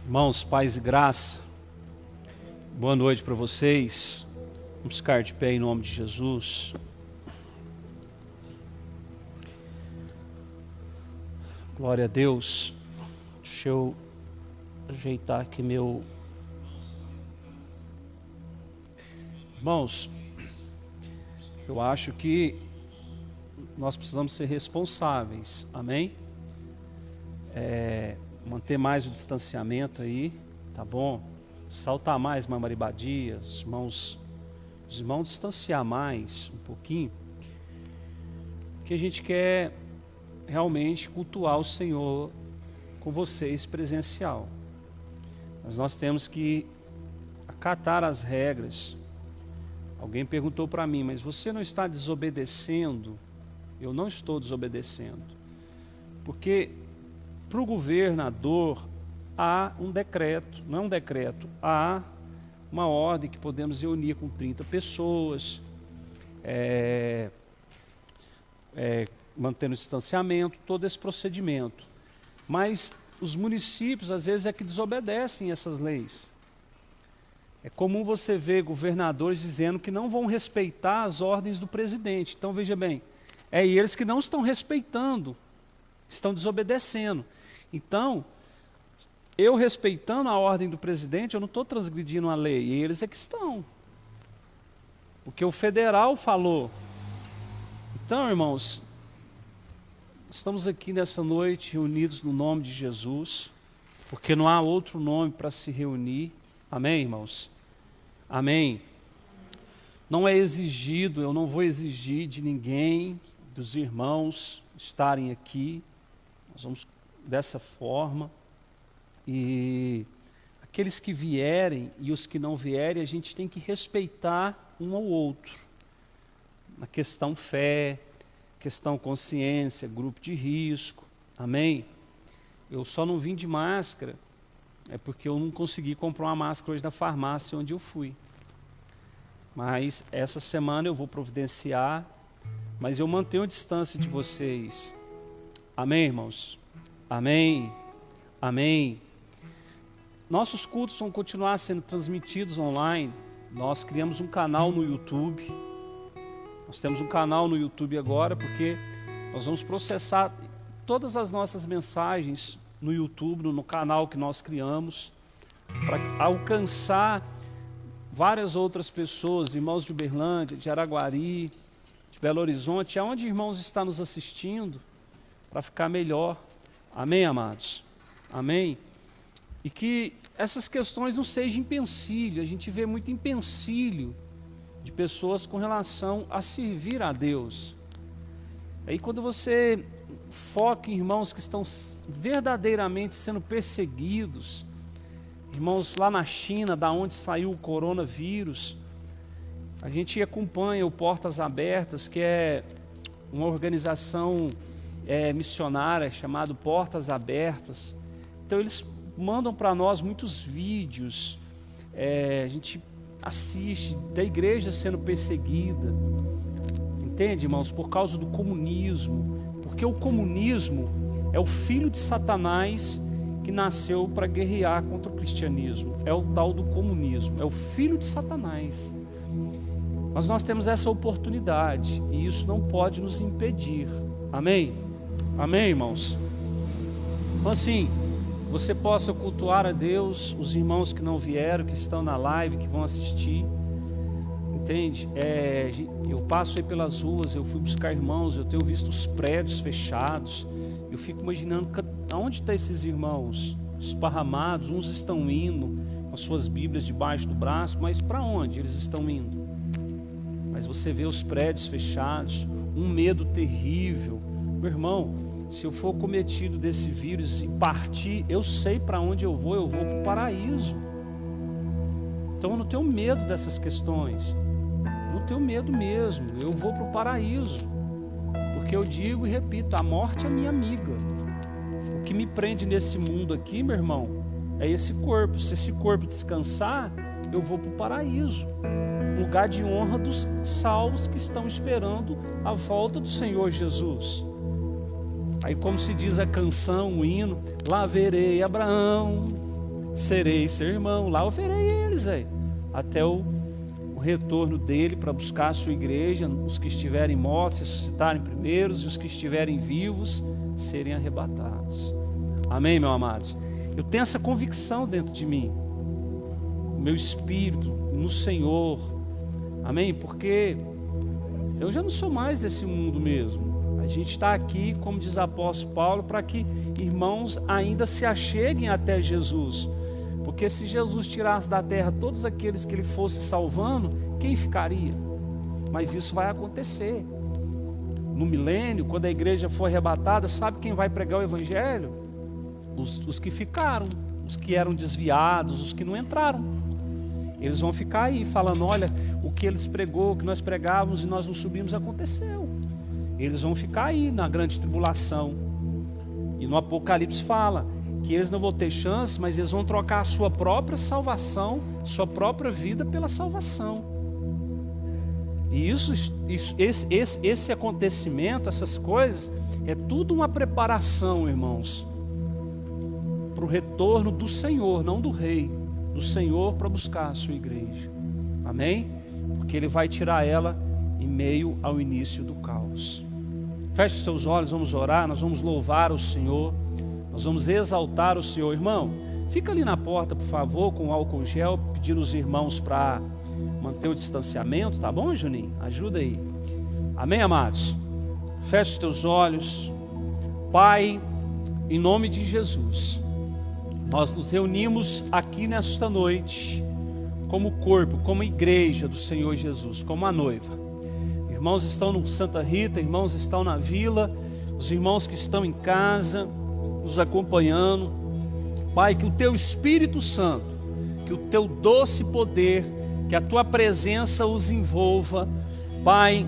Irmãos, paz e graça, boa noite para vocês. Vamos ficar de pé em nome de Jesus. Glória a Deus. Deixa eu ajeitar aqui meu... Irmãos, eu acho que nós precisamos ser responsáveis, amém? Manter mais o distanciamento aí, tá bom? Saltar mais uma maribadia, os irmãos distanciar mais um pouquinho, que a gente quer realmente cultuar o Senhor com vocês presencial. Mas nós temos que acatar as regras. Alguém perguntou para mim, mas você não está desobedecendo? Eu não estou desobedecendo, porque para o governador há um decreto, não é um decreto, há uma ordem que podemos reunir com 30 pessoas, mantendo o distanciamento, todo esse procedimento. Mas os municípios às vezes é que desobedecem essas leis. É comum você ver governadores dizendo que não vão respeitar as ordens do presidente. Então veja bem, é eles que não estão respeitando, estão desobedecendo. Então, eu respeitando a ordem do presidente, eu não estou transgredindo a lei, e eles é que estão. Porque o federal falou. Então, irmãos, estamos aqui nessa noite reunidos no nome de Jesus, porque não há outro nome para se reunir. Amém, irmãos? Amém. Não é exigido, eu não vou exigir de ninguém, dos irmãos estarem aqui. Nós vamos dessa forma, e aqueles que vierem e os que não vierem, a gente tem que respeitar um ao outro, na questão fé, questão consciência, grupo de risco, amém? Eu só não vim de máscara, é porque eu não consegui comprar uma máscara hoje na farmácia onde eu fui, mas essa semana eu vou providenciar, mas eu mantenho a distância de vocês, amém, irmãos? Amém, amém. Nossos cultos vão continuar sendo transmitidos online. Nós criamos um canal no YouTube. Nós temos um canal no YouTube agora, porque nós vamos processar todas as nossas mensagens no YouTube, no canal que nós criamos, para alcançar várias outras pessoas, irmãos de Uberlândia, de Araguari, de Belo Horizonte, aonde irmãos estão nos assistindo, para ficar melhor. Amém, amados? Amém? E que essas questões não sejam empecilho. A gente vê muito empecilho de pessoas com relação a servir a Deus. Aí quando você foca em irmãos que estão verdadeiramente sendo perseguidos, irmãos lá na China, da onde saiu o coronavírus, a gente acompanha o Portas Abertas, que é uma organização missionária chamado Portas Abertas. Então eles mandam para nós muitos vídeos, a gente assiste da igreja sendo perseguida, entende, irmãos, por causa do comunismo, porque o comunismo é o filho de Satanás que nasceu para guerrear contra o cristianismo, é o tal do comunismo, é o filho de Satanás. Mas nós temos essa oportunidade e isso não pode nos impedir, amém? Amém, irmãos? Então assim, você possa cultuar a Deus, os irmãos que não vieram, que estão na live, que vão assistir, entende? Eu passo aí pelas ruas, eu fui buscar irmãos, eu tenho visto os prédios fechados, eu fico imaginando, aonde estão esses irmãos? Esparramados, uns estão indo com as suas bíblias debaixo do braço, mas para onde eles estão indo? Mas você vê os prédios fechados, um medo terrível. Meu irmão, se eu for cometido desse vírus e partir, eu sei para onde eu vou para o paraíso. Então eu não tenho medo dessas questões, não tenho medo mesmo, eu vou para o paraíso, porque eu digo e repito, a morte é minha amiga. O que me prende nesse mundo aqui, meu irmão, é esse corpo. Se esse corpo descansar, eu vou para o paraíso, lugar de honra dos salvos que estão esperando a volta do Senhor Jesus. Aí como se diz a canção, o hino, lá verei Abraão serei seu irmão. Lá eu verei eles aí, até o retorno dele para buscar a sua igreja. Os que estiverem mortos ressuscitarem primeiros, e os que estiverem vivos serem arrebatados. Amém, meus amados? Eu tenho essa convicção dentro de mim, meu espírito no Senhor. Amém? Porque eu já não sou mais desse mundo mesmo. A gente está aqui, como diz o apóstolo Paulo, para que irmãos ainda se acheguem até Jesus. Porque se Jesus tirasse da terra todos aqueles que ele fosse salvando, quem ficaria? Mas isso vai acontecer. No milênio, quando a igreja for arrebatada, sabe quem vai pregar o evangelho? Os que ficaram, os que eram desviados, os que não entraram. Eles vão ficar aí falando, olha, o que eles pregou, o que nós pregávamos e nós não subimos, aconteceu. Eles vão ficar aí na grande tribulação. E no Apocalipse fala que eles não vão ter chance, mas eles vão trocar a sua própria salvação, sua própria vida pela salvação. E esse acontecimento, essas coisas, é tudo uma preparação, irmãos, para o retorno do Senhor, não do rei, do Senhor, para buscar a sua igreja. Amém? Porque ele vai tirar ela em meio ao início do caos. Feche seus olhos, vamos orar, nós vamos louvar o Senhor, nós vamos exaltar o Senhor. Irmão, fica ali na porta, por favor, com álcool gel, pedindo os irmãos para manter o distanciamento, tá bom, Juninho? Ajuda aí. Amém, amados? Feche os teus olhos. Pai, em nome de Jesus, nós nos reunimos aqui nesta noite como corpo, como igreja do Senhor Jesus, como a noiva. Irmãos estão no Santa Rita, irmãos estão na vila, os irmãos que estão em casa, nos acompanhando. Pai, que o Teu Espírito Santo, que o Teu doce poder, que a Tua presença os envolva, Pai,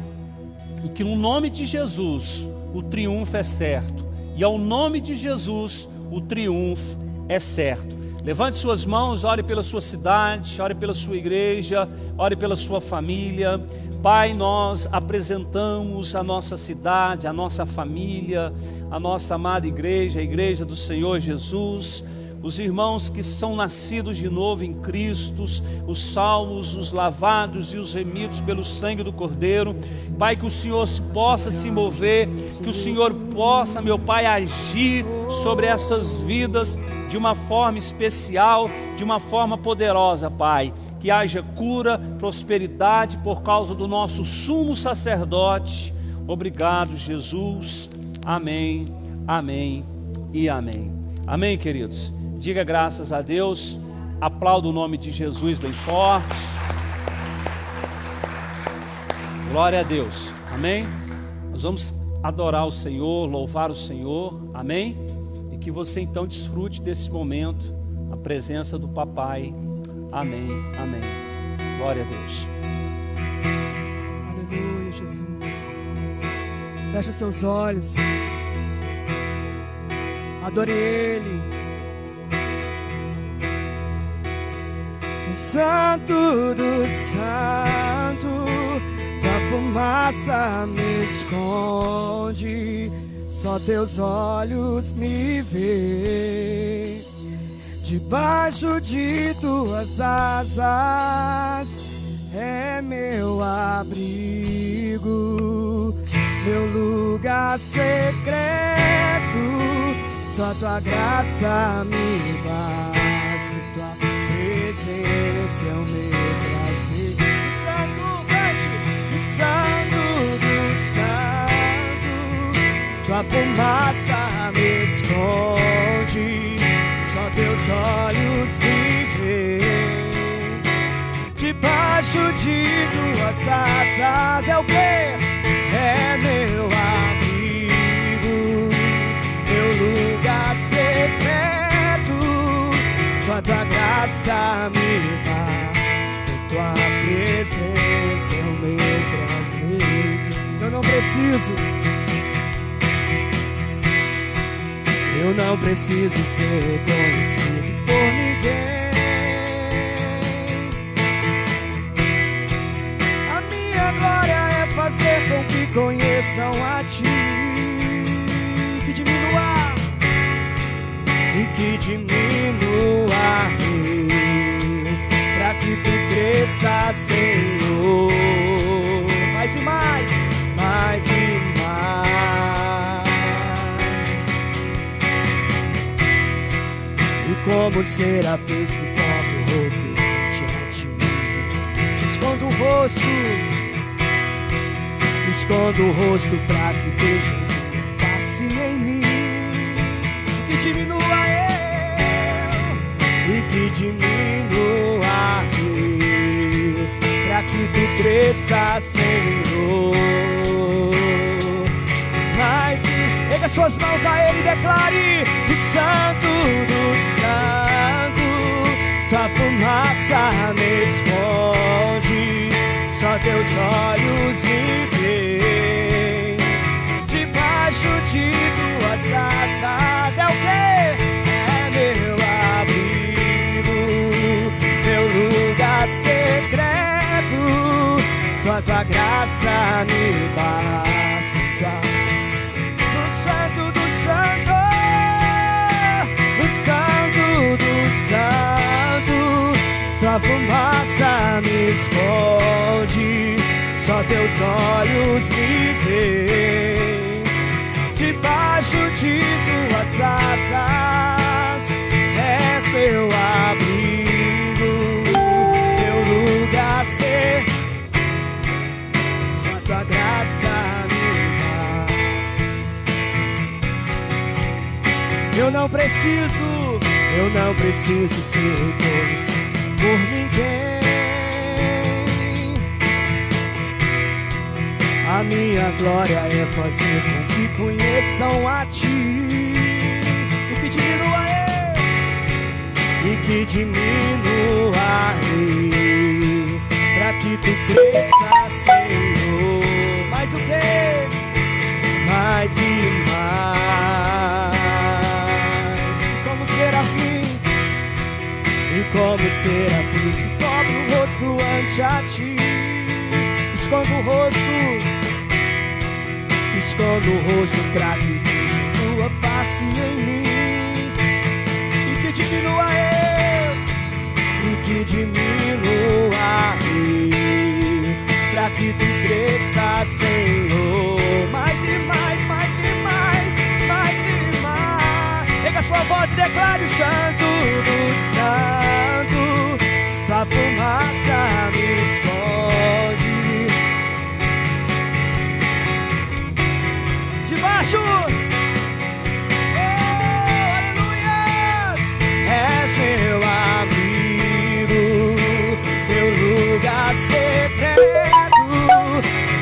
e que no nome de Jesus o triunfo é certo, e ao nome de Jesus o triunfo é certo. Levante suas mãos, ore pela sua cidade, ore pela sua igreja, ore pela sua família. Pai, nós apresentamos a nossa cidade, a nossa família, a nossa amada igreja, a igreja do Senhor Jesus, os irmãos que são nascidos de novo em Cristo, os salvos, os lavados e os remidos pelo sangue do Cordeiro. Pai, que o Senhor possa se mover, que o Senhor possa, meu Pai, agir sobre essas vidas de uma forma especial, de uma forma poderosa, Pai. Que haja cura, prosperidade por causa do nosso sumo sacerdote. Obrigado, Jesus. Amém, amém e amém. Amém, queridos? Diga graças a Deus, aplauda o nome de Jesus bem forte. Glória a Deus, amém? Nós vamos adorar o Senhor, louvar o Senhor, amém? E que você então desfrute desse momento, a presença do Papai, amém, amém. Glória a Deus. Aleluia, Jesus. Feche seus olhos, adore Ele. Santo do Santo, tua fumaça me esconde, só teus olhos me veem. Debaixo de tuas asas é meu abrigo, meu lugar secreto, só tua graça me basta, tua presença é o meu prazer. Santo, cante, Santo do Santo, tua fumaça me esconde, só teus olhos me veem. Debaixo de tuas asas é o que? É meu abrigo, meu lugar secreto, só tua graça me basta, tua presença é o meu prazer. Eu não preciso ser conhecido por ninguém. A minha glória é fazer com que conheçam a ti, que diminua e que diminua Senhor. Mais e mais, mais e mais. E como serafins que cobre o rosto diante a ti, escondo o rosto, escondo o rosto pra que vejam tua face em mim, e que diminua eu, e que diminua eu, pra que tu cresça, Senhor. Mas erga suas mãos a Ele e declare: o Santo do Santo, tua fumaça me esconde, só teus olhos me veem, debaixo de tuas asas. É o quê? É meu abrigo, meu lugar secreto, tua graça me basta. O Santo do Santo, o Santo do Santo, tua fumaça me esconde, só teus olhos me veem, debaixo de tuas asas. És meu abrigo, meu lugar secreto, só tua graça me basta. Eu não preciso ser reconhecido por ninguém. A minha glória é fazer com que conheçam a ti, e que diminua eu, e que diminua eu, pra que tu cresça, Senhor. Mais o quê? Mais e mais. Como serafins, e como serafins que cobrem o rosto ante a ti, escondo o rosto, escondo o rosto pra que veja tua face em mim, e que diminua eu, e que diminua eu, pra que tu cresça, Senhor. Mais e mais, mais e mais, mais e mais. Pega a sua voz e declare: o Santo do Santo, tua fumaça me esconde, debaixo, oh, aleluias. És meu amigo, meu lugar secreto,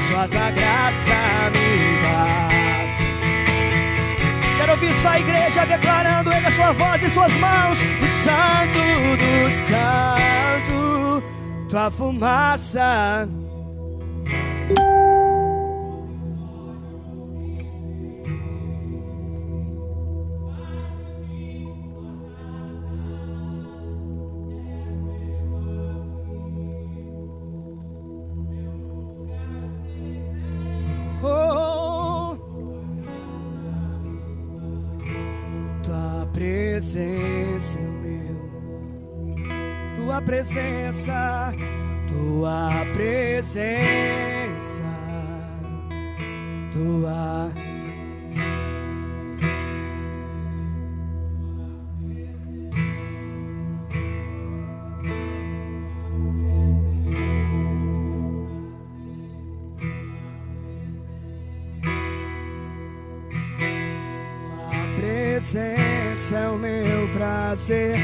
só tua graça me basta. Quero ouvir só a igreja declarando: erga sua voz e suas mãos. O Santo do Santo, tua fumaça. Presença, meu, tua presença, tua presença, tua. Presença é o meu prazer,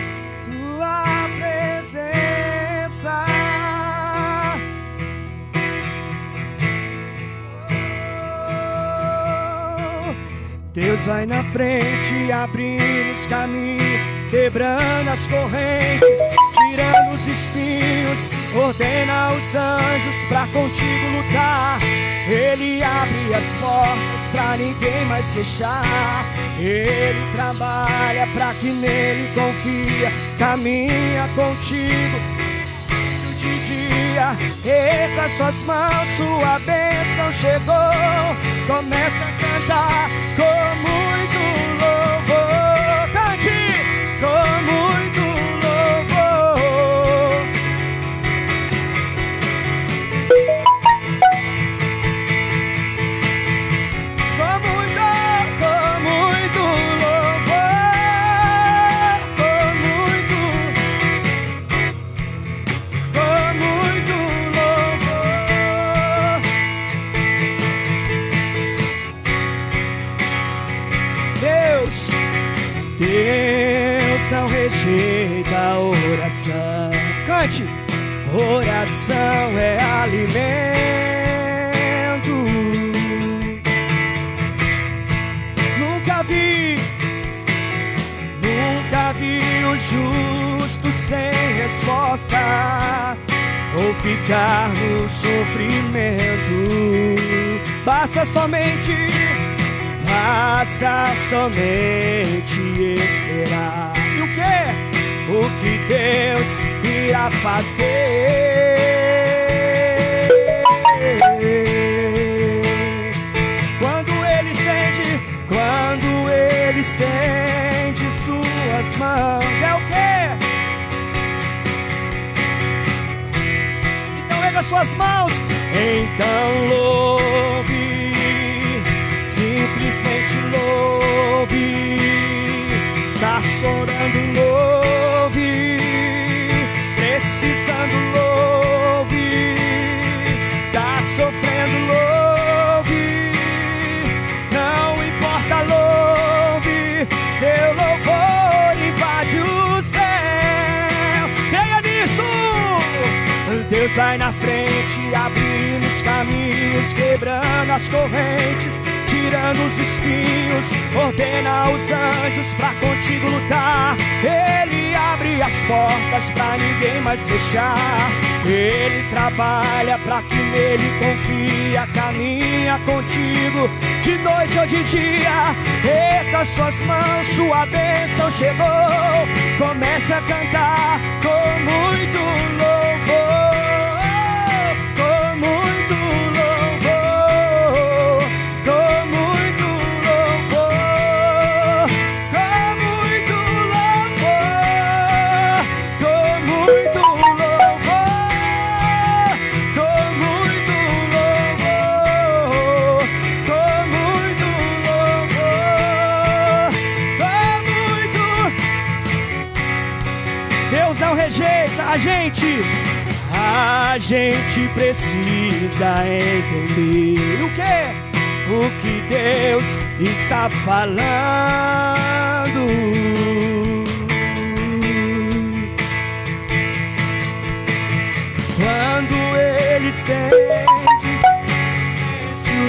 tua presença. Deus vai na frente, abrindo os caminhos, quebrando as correntes, tirando os espinhos, ordena os anjos pra contigo lutar. Ele abre as portas pra ninguém mais fechar. Ele trabalha pra que nele confia, caminha contigo de dia. Erga suas mãos, sua bênção chegou. Começa a cantar com muito louvor. Cante com muito louvor. Deus não rejeita a oração. Cante! Oração é alimento. Nunca vi o justo sem resposta ou ficar no sofrimento. Basta somente esperar. E o que? O que Deus irá fazer quando Ele estende suas mãos. É o quê? Então erga suas mãos. Então louve, simplesmente louve. Tá chorando, louve. Precisando, louve. Tá sofrendo, louve. Não importa, louve. Seu louvor invade o céu. Creia nisso. Deus vai na frente, abrindo os caminhos, quebrando as correntes, tirando os espinhos, ordena os anjos pra contigo lutar. Ele abre as portas pra ninguém mais fechar. Ele trabalha pra que nele confia, caminha contigo de noite ou de dia. Erga suas mãos, sua bênção chegou. Comece a cantar com muito louvor. A gente precisa entender o que Deus está falando. Quando Ele estende isso,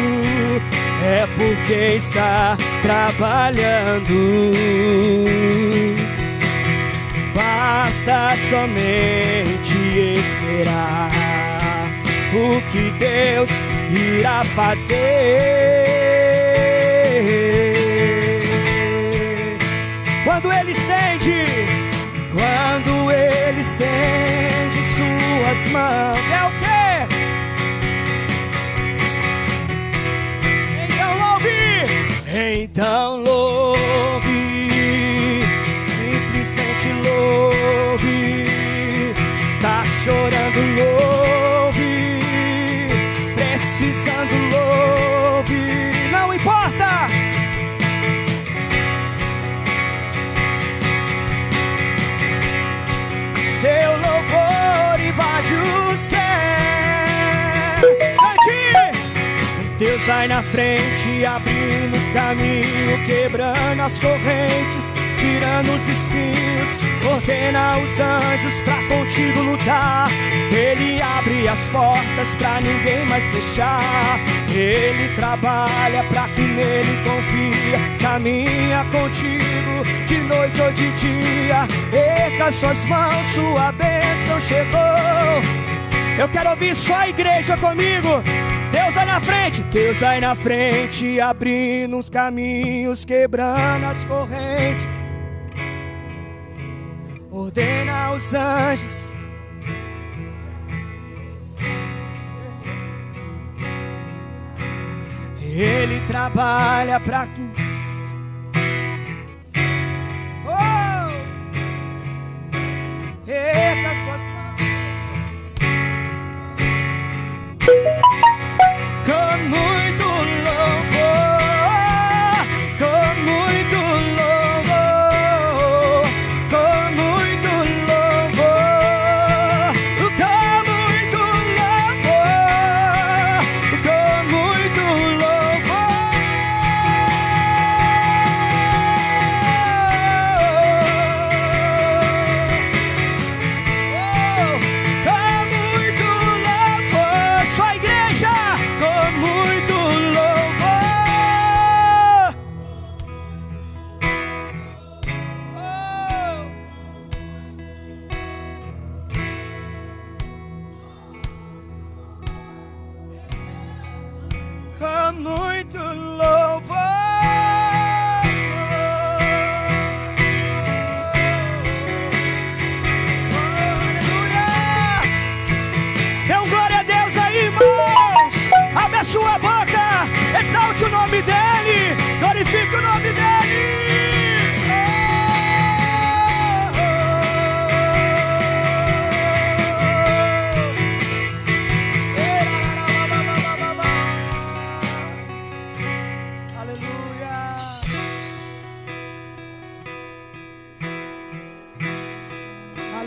é porque está trabalhando. Basta somente esperar o que Deus irá fazer. Quando Ele estende suas mãos, é o quê? Então louve! Então louve! Louve, tá chorando, louve, precisando, louve, não importa. Seu louvor invade o céu. Cante! Deus vai na frente, abrindo o caminho, quebrando as correntes, tirando os espinhos, ordena os anjos pra contigo lutar. Ele abre as portas pra ninguém mais fechar. Ele trabalha pra que nele confia, caminha contigo de noite ou de dia. Erga suas mãos, sua bênção chegou. Eu quero ouvir só a igreja comigo. Deus vai na frente, Deus vai na frente, abrindo os caminhos, quebrando as correntes, ordena os anjos. Ele trabalha pra que... Oh! Erga suas mãos. Com muito louvor, com muito louvor, com muito louvor, com muito louvor, com muito louvor.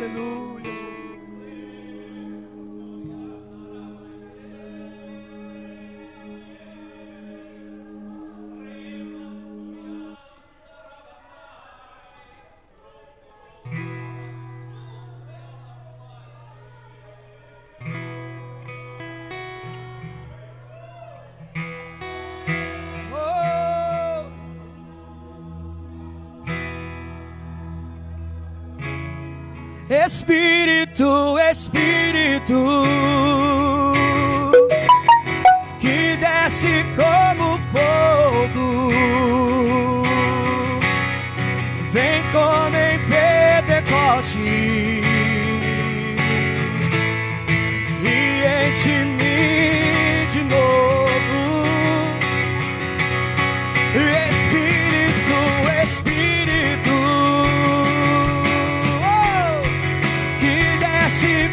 aleluia, Jesus. Espírito, Espírito, que desce como fogo, vem como em Pentecoste e enche-me de novo. Espírito, Espírito,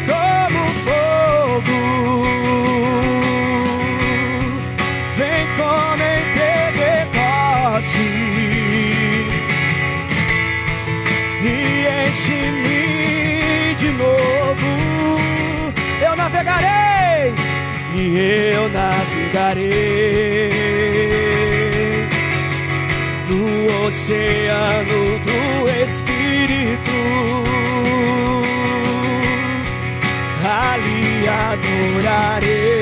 como fogo, vem como em Pentecoste e enche-me de novo. Eu navegarei e eu navegarei no oceano do Espírito, ali adorarei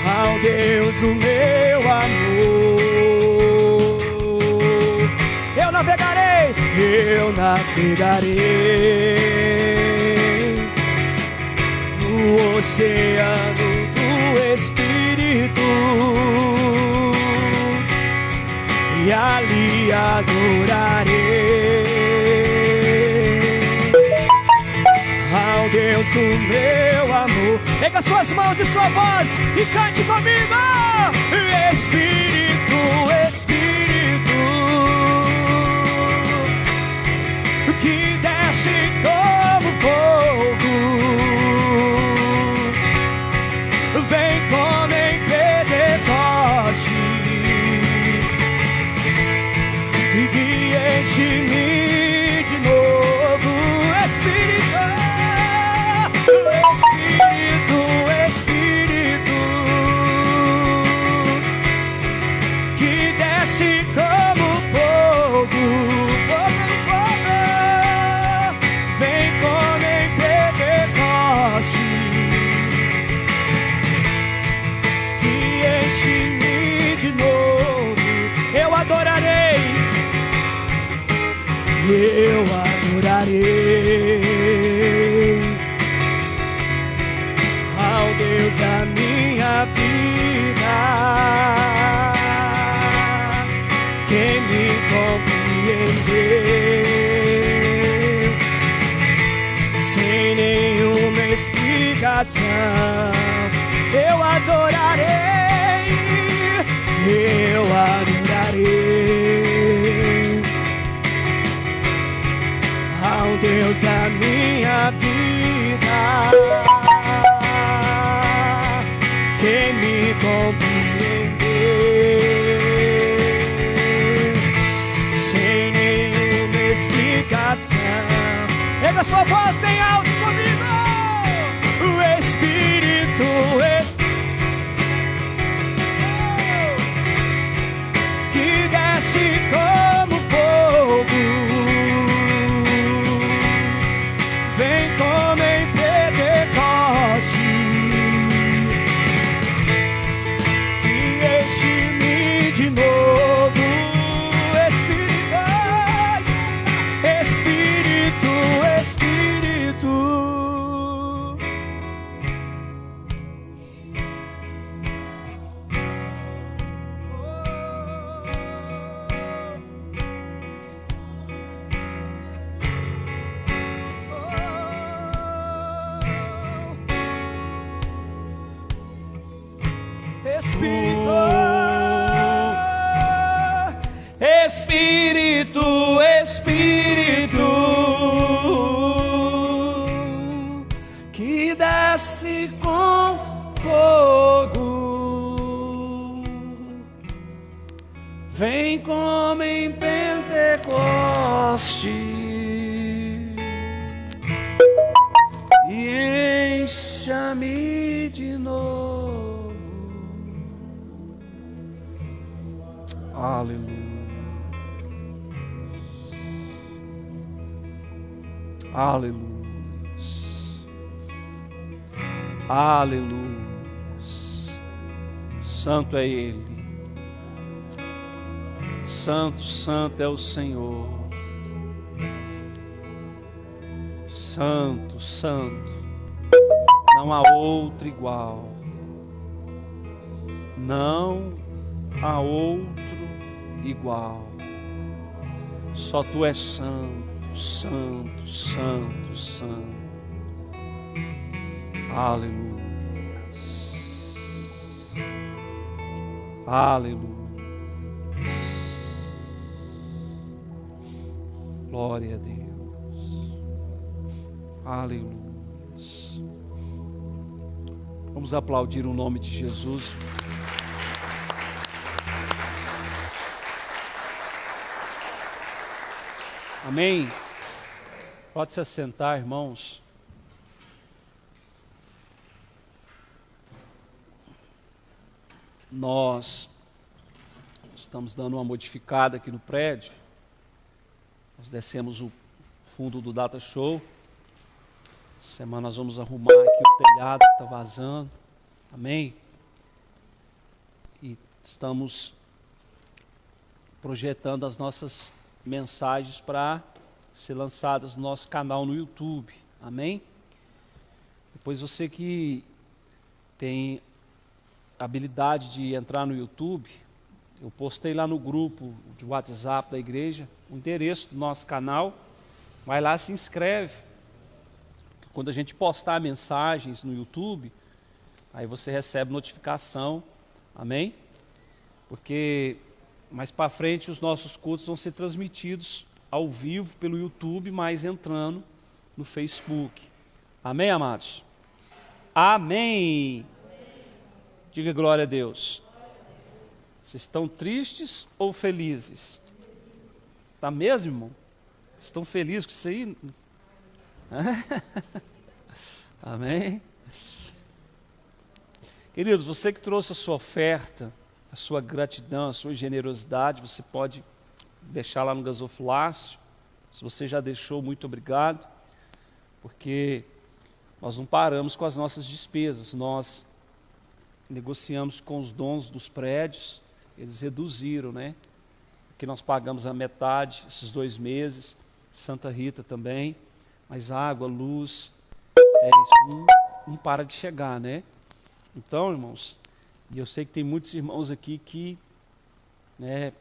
ao Deus do meu amor. Eu navegarei no oceano do Espírito e ali adorarei ao Deus do meu amor. Pega suas mãos e sua voz e cante comigo. Espírito, Espírito, que desce como fogo, vem como em Pentecoste e enche-me de novo. Espírito, Espírito, Espírito, que desce como fogo, fogo, fogo, vem como em Pentecoste e enche-me de novo. Eu adorarei ao Deus da minha vida, quem me compreendeu sem nenhuma explicação. Eu adorarei ao Deus da minha vida, quem me compreendeu sem nenhuma explicação. Pega sua voz bem alto comigo. O Espírito, que desce como fogo, vem como em Pentecoste e enche-me de novo. Espírito, Espírito, Espírito, Espírito, Espírito, Espírito, que desce com fogo, vem como em Pentecoste e encha-me de novo. Aleluia. Aleluia. Aleluia. Santo é Ele. Santo, santo é o Senhor. Santo, santo. Não há outro igual. Não há outro igual. Só Tu és santo, santo, santo, santo. Aleluia. Aleluia. Glória a Deus. Aleluia. Vamos aplaudir o nome de Jesus. Amém. Pode se assentar, irmãos. Nós estamos dando uma modificada aqui no prédio. Nós descemos o fundo do Data Show. Essa semana nós vamos arrumar aqui o telhado que está vazando. Amém? E estamos projetando as nossas mensagens para ser lançadas no nosso canal no YouTube. Amém? Depois você que tem habilidade de entrar no YouTube, eu postei lá no grupo de WhatsApp da igreja o endereço do nosso canal. Vai lá, se inscreve. Quando a gente postar mensagens no YouTube, aí você recebe notificação. Amém? Porque mais para frente os nossos cultos vão ser transmitidos ao vivo pelo YouTube, mas entrando no Facebook. Amém, amados? Amém! Diga glória a Deus. Vocês estão tristes ou felizes? Está mesmo, irmão? Vocês estão felizes com isso aí? Amém? Queridos, você que trouxe a sua oferta, a sua gratidão, a sua generosidade, você pode deixar lá no gasofilácio. Se você já deixou, muito obrigado, porque nós não paramos com as nossas despesas. Nós negociamos com os donos dos prédios, eles reduziram, né? Porque nós pagamos a metade esses 2 meses, Santa Rita também, mas água, luz, isso não para de chegar, né? Então, irmãos, e eu sei que tem muitos irmãos aqui que, né,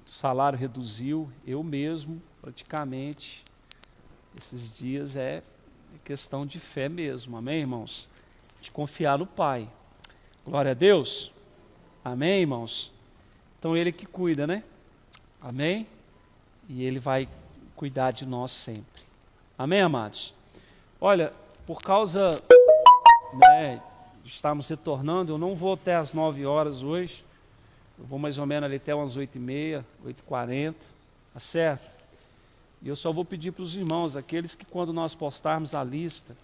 o salário reduziu, eu mesmo, praticamente, esses dias é questão de fé mesmo, amém, irmãos? De confiar no Pai. Glória a Deus. Amém, irmãos? Então Ele que cuida, né? Amém? E Ele vai cuidar de nós sempre. Amém, amados? Olha, por causa, né, de estarmos retornando, eu não vou até às 9 horas hoje. Eu vou mais ou menos ali até umas 8h30, 8h40, tá certo? E eu só vou pedir para os irmãos, aqueles que quando nós postarmos a lista,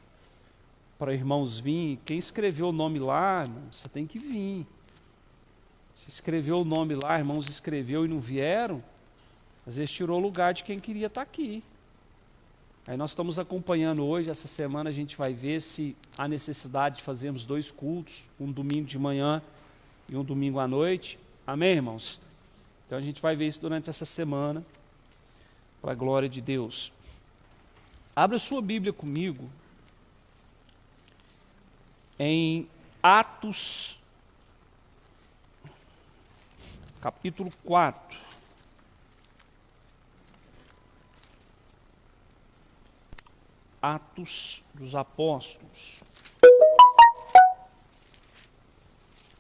para irmãos vir, quem escreveu o nome lá, irmão, você tem que vir. Se escreveu o nome lá, irmãos escreveu e não vieram, às vezes tirou o lugar de quem queria estar aqui. Aí nós estamos acompanhando hoje, essa semana a gente vai ver se há necessidade de fazermos 2 cultos, um domingo de manhã e um domingo à noite. Amém, irmãos? Então a gente vai ver isso durante essa semana, para a glória de Deus. Abra sua Bíblia comigo em Atos, capítulo 4. Atos dos Apóstolos,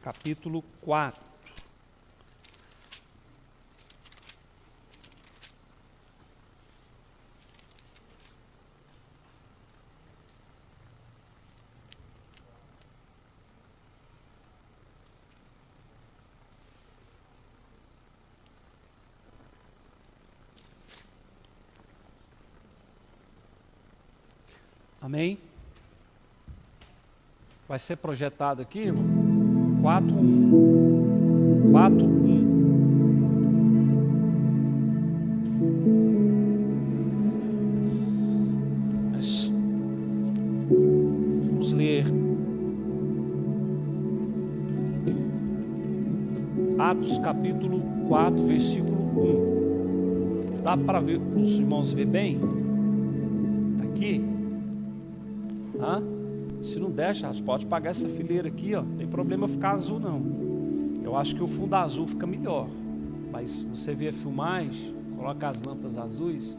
capítulo 4. Amém? Vai ser projetado aqui, irmão? 4:1. 4:1. Vamos ler Atos capítulo 4, versículo 1. Dá para ver, para os irmãos ver bem? Aqui. Se não deixa, pode pagar essa fileira aqui, ó. Não tem problema ficar azul não. Eu acho que o fundo azul fica melhor. Mas se você ver a filmagem, coloca as lâmpadas azuis.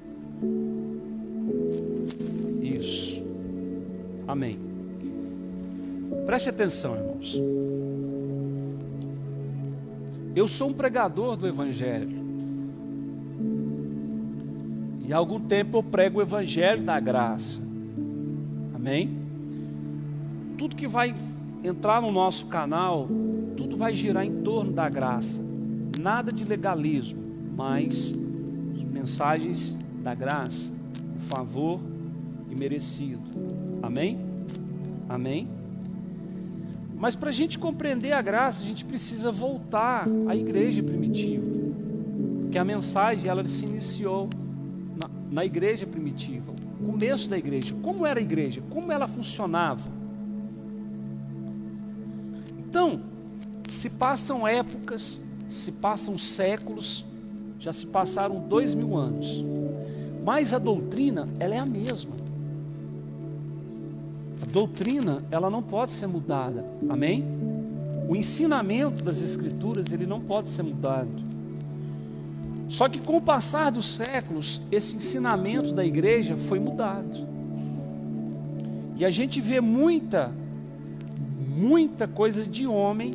Isso. Amém. Preste atenção, irmãos. Eu sou um pregador do Evangelho. E há algum tempo eu prego o Evangelho da graça. Amém? Tudo que vai entrar no nosso canal, tudo vai girar em torno da graça. Nada de legalismo, mas mensagens da graça, o favor imerecido. Amém? Amém? Mas para a gente compreender a graça, a gente precisa voltar à igreja primitiva. Porque a mensagem, ela se iniciou na igreja primitiva. O começo da igreja. Como era a igreja? Como ela funcionava? Então, se passam épocas, se passam séculos, já se passaram 2000 anos. Mas a doutrina, ela é a mesma. A doutrina, ela não pode ser mudada. Amém? O ensinamento das Escrituras, ele não pode ser mudado. Só que com o passar dos séculos, esse ensinamento da igreja foi mudado. E a gente vê muita coisa de homem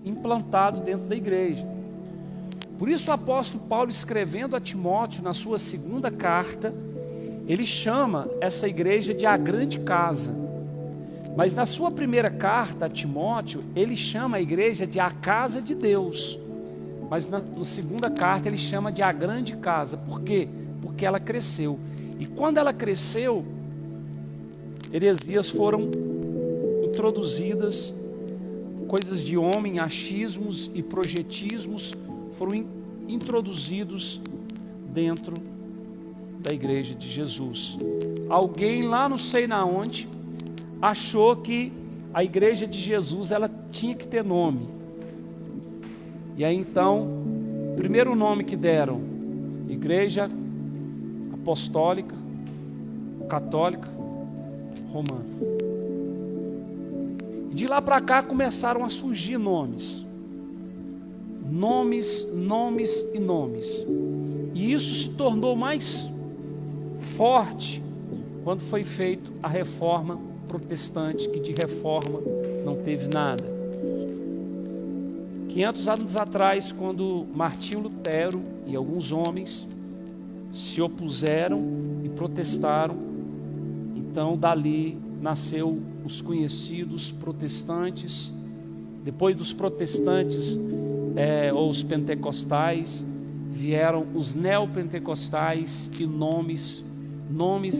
implantado dentro da igreja. Por isso o apóstolo Paulo, escrevendo a Timóteo na sua segunda carta, ele chama essa igreja de a grande casa. Mas na sua primeira carta a Timóteo, ele chama a igreja de a casa de Deus. Mas na segunda carta ele chama de a grande casa. Por quê? Porque ela cresceu. E quando ela cresceu, heresias foram introduzidas, coisas de homem, achismos e projetismos foram introduzidos dentro da igreja de Jesus. Alguém lá não sei na onde achou que a igreja de Jesus ela tinha que ter nome. E aí então, o primeiro nome que deram, Igreja Apostólica, Católica, Romana. E de lá para cá começaram a surgir nomes. Nomes. E isso se tornou mais forte quando foi feita a reforma protestante, que de reforma não teve nada. 500 anos atrás, quando Martinho Lutero e alguns homens se opuseram e protestaram, então dali nasceu os conhecidos protestantes. Depois dos protestantes ou os pentecostais, vieram os neopentecostais e nomes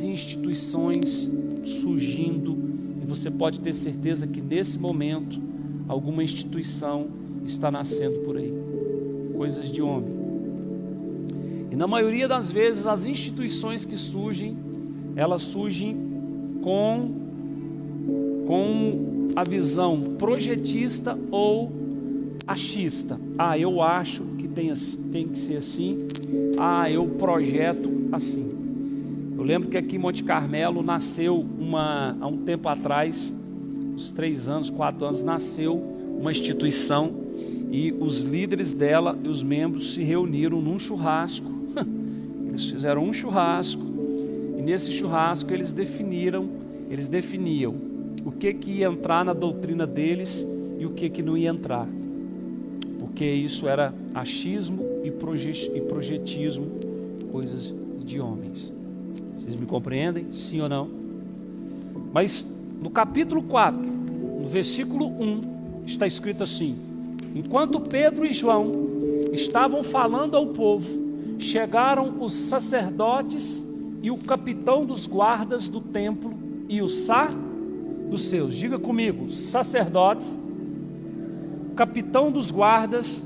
e instituições surgindo. E você pode ter certeza que nesse momento alguma instituição está nascendo por aí, coisas de homem. E na maioria das vezes as instituições que surgem, elas surgem com a visão projetista ou achista. Eu acho que tem que ser assim. Eu projeto assim. Eu lembro que aqui em Monte Carmelo nasceu há um tempo atrás, uns 3 anos, 4 anos, nasceu uma instituição e os líderes dela e os membros se reuniram num churrasco. Eles fizeram um churrasco e nesse churrasco eles definiam o que ia entrar na doutrina deles e o que não ia entrar. Porque isso era achismo e projetismo, coisas de homens. Vocês me compreendem? Sim ou não? Mas no capítulo 4, no versículo 1, está escrito assim: enquanto Pedro e João estavam falando ao povo, chegaram os sacerdotes e o capitão dos guardas do templo e os saduceus. Diga comigo: sacerdotes, capitão dos guardas,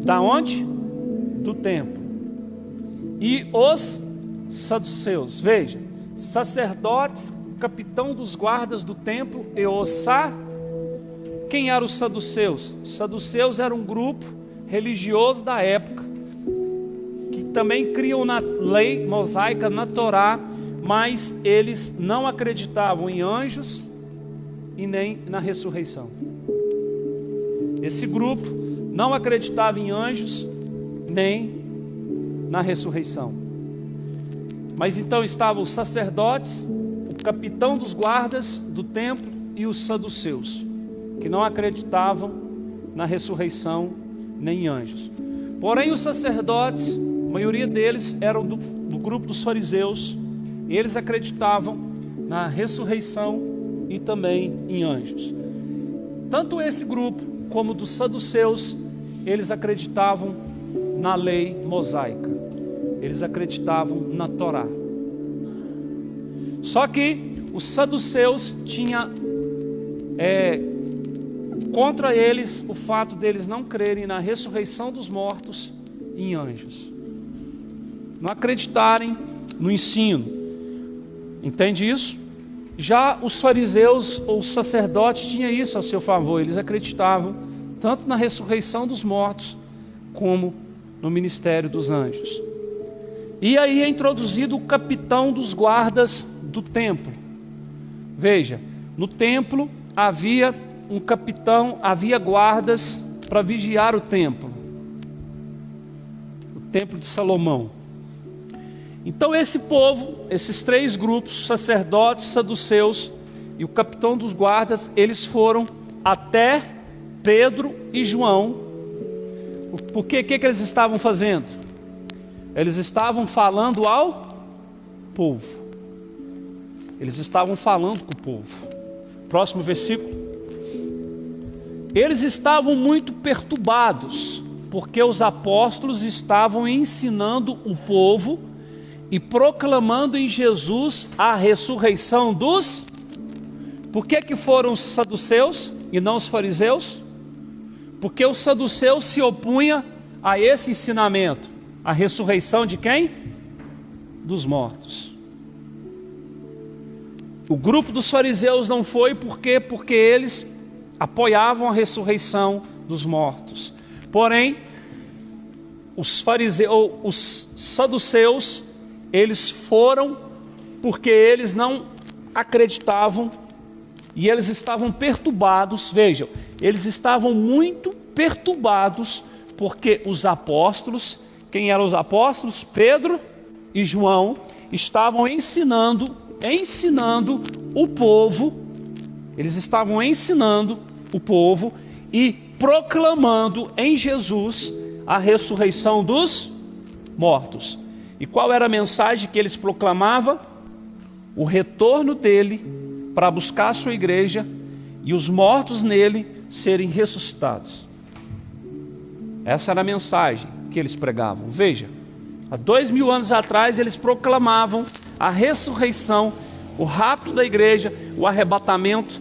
da onde? Do templo. E os saduceus. Veja, sacerdotes, capitão dos guardas do templo e os Quem eram os saduceus? Os saduceus eram um grupo religioso da época, que também criam na lei mosaica, na Torá, mas eles não acreditavam em anjos e nem na ressurreição. Esse grupo não acreditava em anjos nem na ressurreição. Mas então estavam os sacerdotes, o capitão dos guardas do templo e os saduceus, que não acreditavam na ressurreição nem em anjos. Porém, os sacerdotes, a maioria deles eram do grupo dos fariseus, eles acreditavam na ressurreição e também em anjos. Tanto esse grupo como dos saduceus, eles acreditavam na lei mosaica, eles acreditavam na Torá. Só que os saduceus tinham contra eles o fato deles não crerem na ressurreição dos mortos e em anjos, não acreditarem no ensino. Entende isso? Já os fariseus ou os sacerdotes tinham isso a seu favor, eles acreditavam tanto na ressurreição dos mortos como no ministério dos anjos. E aí é introduzido o capitão dos guardas do templo. Veja, no templo havia um capitão, havia guardas para vigiar o templo de Salomão. Então esse povo, esses três grupos, sacerdotes, saduceus e o capitão dos guardas, eles foram até Pedro e João. Por que eles estavam fazendo? Eles estavam falando ao povo. Eles estavam falando com o povo. Próximo versículo. Eles estavam muito perturbados, porque os apóstolos estavam ensinando o povo e proclamando em Jesus a ressurreição dos... Por que foram os saduceus e não os fariseus? Porque os saduceus se opunham a esse ensinamento. A ressurreição de quem? Dos mortos. O grupo dos fariseus não foi porque eles apoiavam a ressurreição dos mortos. Porém, os saduceus, eles foram porque eles não acreditavam e eles estavam perturbados. Vejam, eles estavam muito perturbados porque os apóstolos, quem eram os apóstolos? Pedro e João, estavam ensinando o povo. Eles estavam ensinando o povo e proclamando em Jesus a ressurreição dos mortos. E qual era a mensagem que eles proclamavam? O retorno dele para buscar a sua igreja e os mortos nele serem ressuscitados. Essa era a mensagem que eles pregavam. Veja, há 2000 anos atrás eles proclamavam a ressurreição, o rapto da igreja, o arrebatamento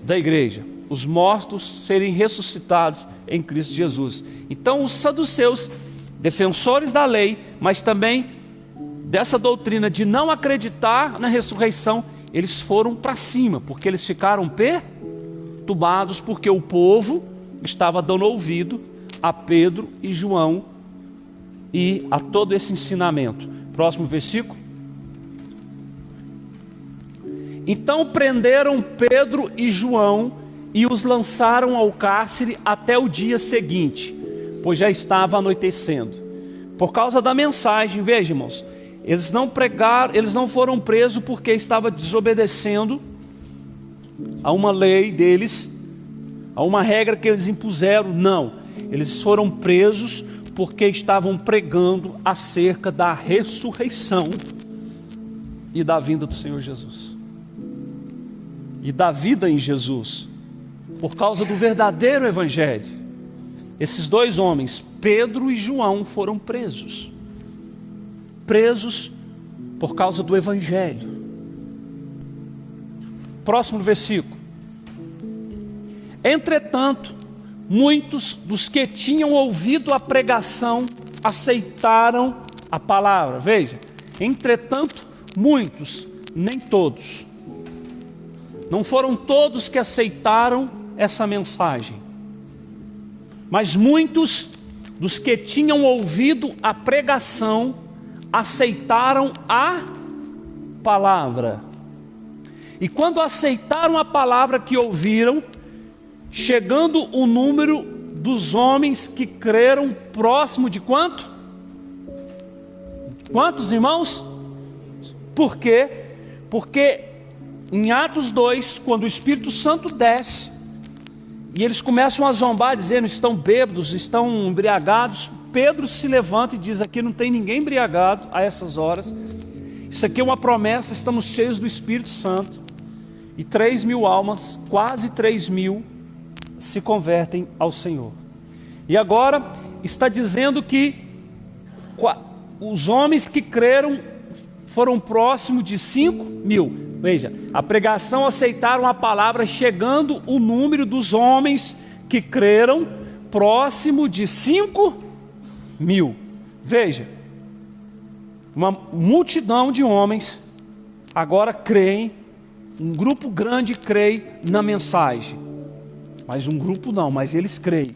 da igreja, os mortos serem ressuscitados em Cristo Jesus. Então os saduceus, defensores da lei, mas também dessa doutrina de não acreditar na ressurreição, eles foram para cima, porque eles ficaram perturbados, porque o povo estava dando ouvido a Pedro e João e a todo esse ensinamento. Próximo versículo. Então prenderam Pedro e João e os lançaram ao cárcere até o dia seguinte, pois já estava anoitecendo. Por causa da mensagem, veja, irmãos, eles não foram presos porque estavam desobedecendo a uma lei deles, a uma regra que eles impuseram. Não, eles foram presos porque estavam pregando acerca da ressurreição e da vinda do Senhor Jesus e da vida em Jesus, por causa do verdadeiro evangelho. Esses dois homens, Pedro e João, foram presos por causa do evangelho. Próximo versículo. Entretanto, muitos dos que tinham ouvido a pregação aceitaram a palavra. Veja, entretanto, muitos, nem todos. Não foram todos que aceitaram essa mensagem, mas muitos dos que tinham ouvido a pregação aceitaram a palavra. E quando aceitaram a palavra que ouviram, chegando o número dos homens que creram próximo de quanto? Quantos, irmãos? Por quê? Porque em Atos 2, quando o Espírito Santo desce, e eles começam a zombar, dizendo, estão bêbados, estão embriagados, Pedro se levanta e diz, aqui não tem ninguém embriagado a essas horas, isso aqui é uma promessa, estamos cheios do Espírito Santo, e 3.000 almas, quase 3.000, se convertem ao Senhor. E agora está dizendo que os homens que creram foram próximos de 5.000. Veja, a pregação aceitaram a palavra, chegando o número dos homens que creram próximo de 5.000. Veja, uma multidão de homens agora creem, um grupo grande crê na mensagem. Mas um grupo não, mas eles creem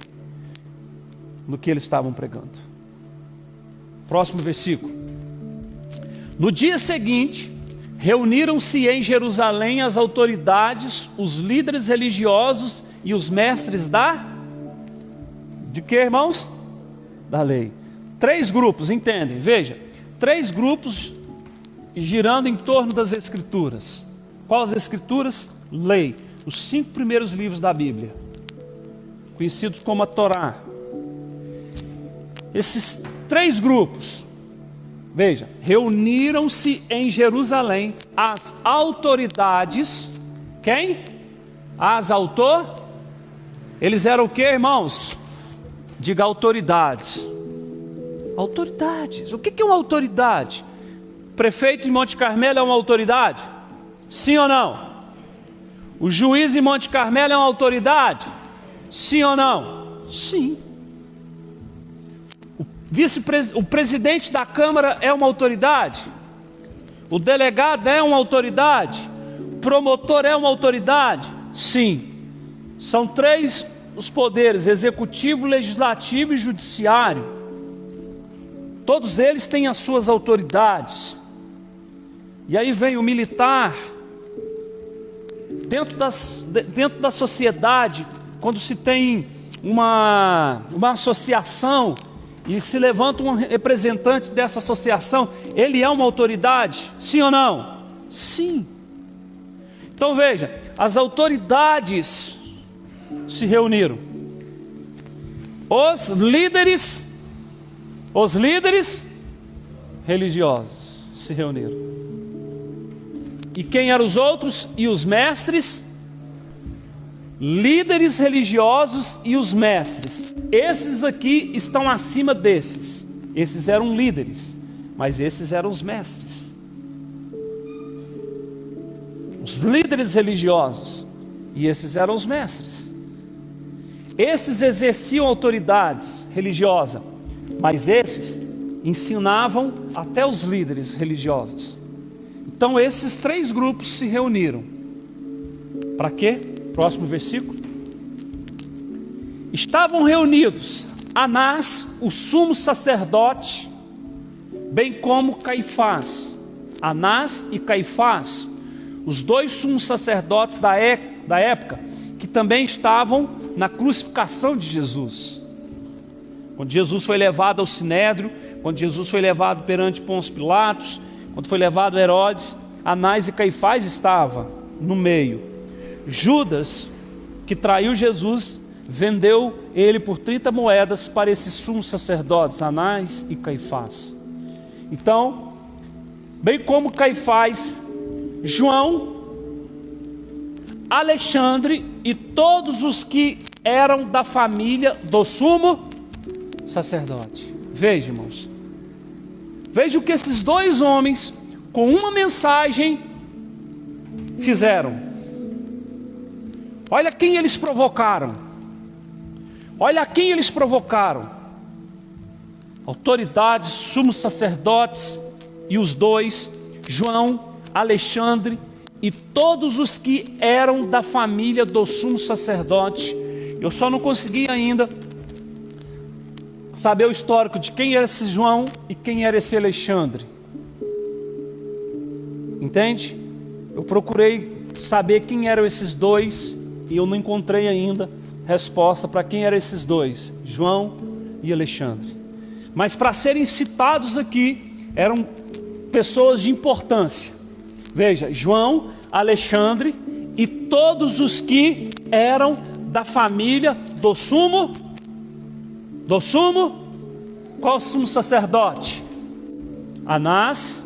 no que eles estavam pregando. Próximo versículo. No dia seguinte, reuniram-se em Jerusalém as autoridades, os líderes religiosos e os mestres de que, irmãos? Da lei. 3 grupos, entendem? Veja, 3 grupos girando em torno das Escrituras. Quais as Escrituras? Lei. Os 5 primeiros livros da Bíblia, conhecidos como a Torá. Esses 3 grupos, veja, reuniram-se em Jerusalém as autoridades. Quem? Eles eram o que, irmãos? Diga autoridades. Autoridades. O que é uma autoridade? Prefeito em Monte Carmelo é uma autoridade? Sim ou não? O juiz em Monte Carmelo é uma autoridade? Sim ou não? Sim. O presidente da Câmara é uma autoridade? O delegado é uma autoridade? O promotor é uma autoridade? Sim. São 3 os poderes: executivo, legislativo e judiciário. Todos eles têm as suas autoridades. E aí vem o militar. Dentro da sociedade, quando se tem uma associação e se levanta um representante dessa associação, ele é uma autoridade? Sim ou não? Sim. Então veja, as autoridades se reuniram. Os líderes religiosos se reuniram. E quem eram os outros? E os mestres? Líderes religiosos e os mestres. Esses aqui estão acima desses. Esses eram líderes, mas esses eram os mestres. Os líderes religiosos e esses eram os mestres. Esses exerciam autoridades religiosas, mas esses ensinavam até os líderes religiosos. Então esses 3 grupos se reuniram. Para quê? Próximo versículo. Estavam reunidos Anás, o sumo sacerdote, bem como Caifás. Anás e Caifás, os 2 sumos sacerdotes da época, que também estavam na crucificação de Jesus. Quando Jesus foi levado ao Sinédrio, quando Jesus foi levado perante Pôncio Pilatos, quando foi levado a Herodes, Anás e Caifás estavam no meio. Judas, que traiu Jesus, vendeu ele por 30 moedas para esses sumos sacerdotes, Anás e Caifás. Então, bem como Caifás, João, Alexandre e todos os que eram da família do sumo sacerdote. Veja, irmãos, veja o que esses 2 homens, com uma mensagem, fizeram. Olha quem eles provocaram. Olha quem eles provocaram. Autoridades, sumos sacerdotes e os dois, João, Alexandre e todos os que eram da família do sumo sacerdote. Eu só não consegui ainda saber o histórico de quem era esse João e quem era esse Alexandre. Entende? Eu procurei saber quem eram esses dois e eu não encontrei ainda resposta para quem eram esses dois, João e Alexandre. Mas para serem citados aqui, eram pessoas de importância. Veja, João, Alexandre e todos os que eram da família do sumo. Qual sumo sacerdote? Anás,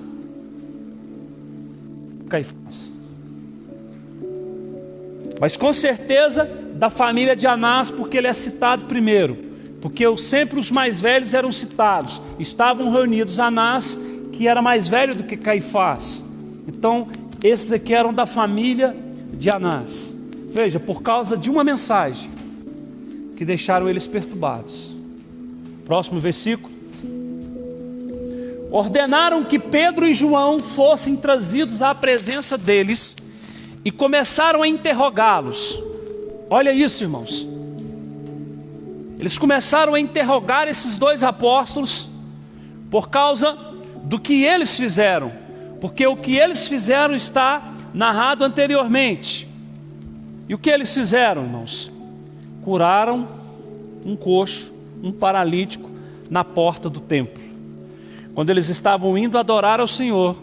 Caifás. Mas com certeza da família de Anás, porque ele é citado primeiro. Porque sempre os mais velhos eram citados. Estavam reunidos Anás, que era mais velho do que Caifás. Então, esses aqui eram da família de Anás. Veja, por causa de uma mensagem que deixaram eles perturbados. Próximo versículo. Ordenaram que Pedro e João fossem trazidos à presença deles e começaram a interrogá-los. Olha isso, irmãos. Eles começaram a interrogar esses dois apóstolos por causa do que eles fizeram. Porque o que eles fizeram está narrado anteriormente. E o que eles fizeram, irmãos? Curaram um coxo, um paralítico na porta do templo. Quando eles estavam indo adorar ao Senhor,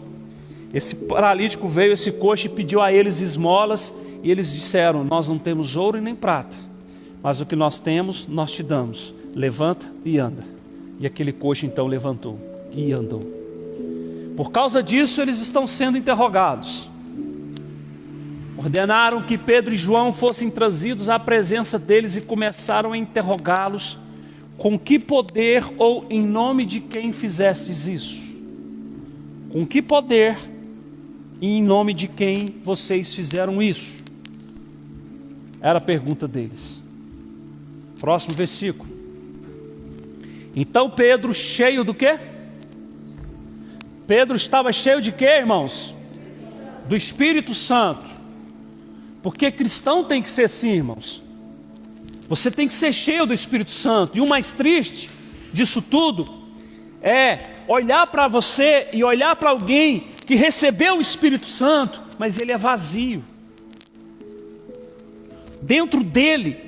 esse paralítico veio, esse coxo, e pediu a eles esmolas. E eles disseram: nós não temos ouro e nem prata, mas o que nós temos, nós te damos. Levanta e anda. E aquele coxo então levantou e andou. Por causa disso, eles estão sendo interrogados. Ordenaram que Pedro e João fossem trazidos à presença deles e começaram a interrogá-los: com que poder ou em nome de quem fizestes isso? Com que poder e em nome de quem vocês fizeram isso? Era a pergunta deles. Próximo versículo. Então Pedro, cheio do quê? Pedro estava cheio de quê, irmãos? Do Espírito Santo. Porque cristão tem que ser assim, irmãos. Você tem que ser cheio do Espírito Santo. E o mais triste disso tudo é olhar para você e olhar para alguém que recebeu o Espírito Santo, mas ele é vazio. Dentro dele,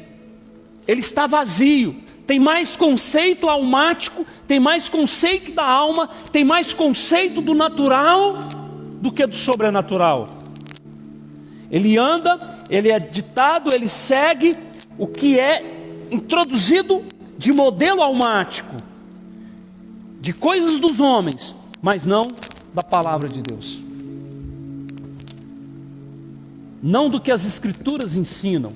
ele está vazio. Tem mais conceito almático, tem mais conceito da alma, tem mais conceito do natural do que do sobrenatural. Ele anda, ele é ditado, ele segue o que é introduzido de modelo almático, de coisas dos homens, mas não da palavra de Deus. Não do que as Escrituras ensinam,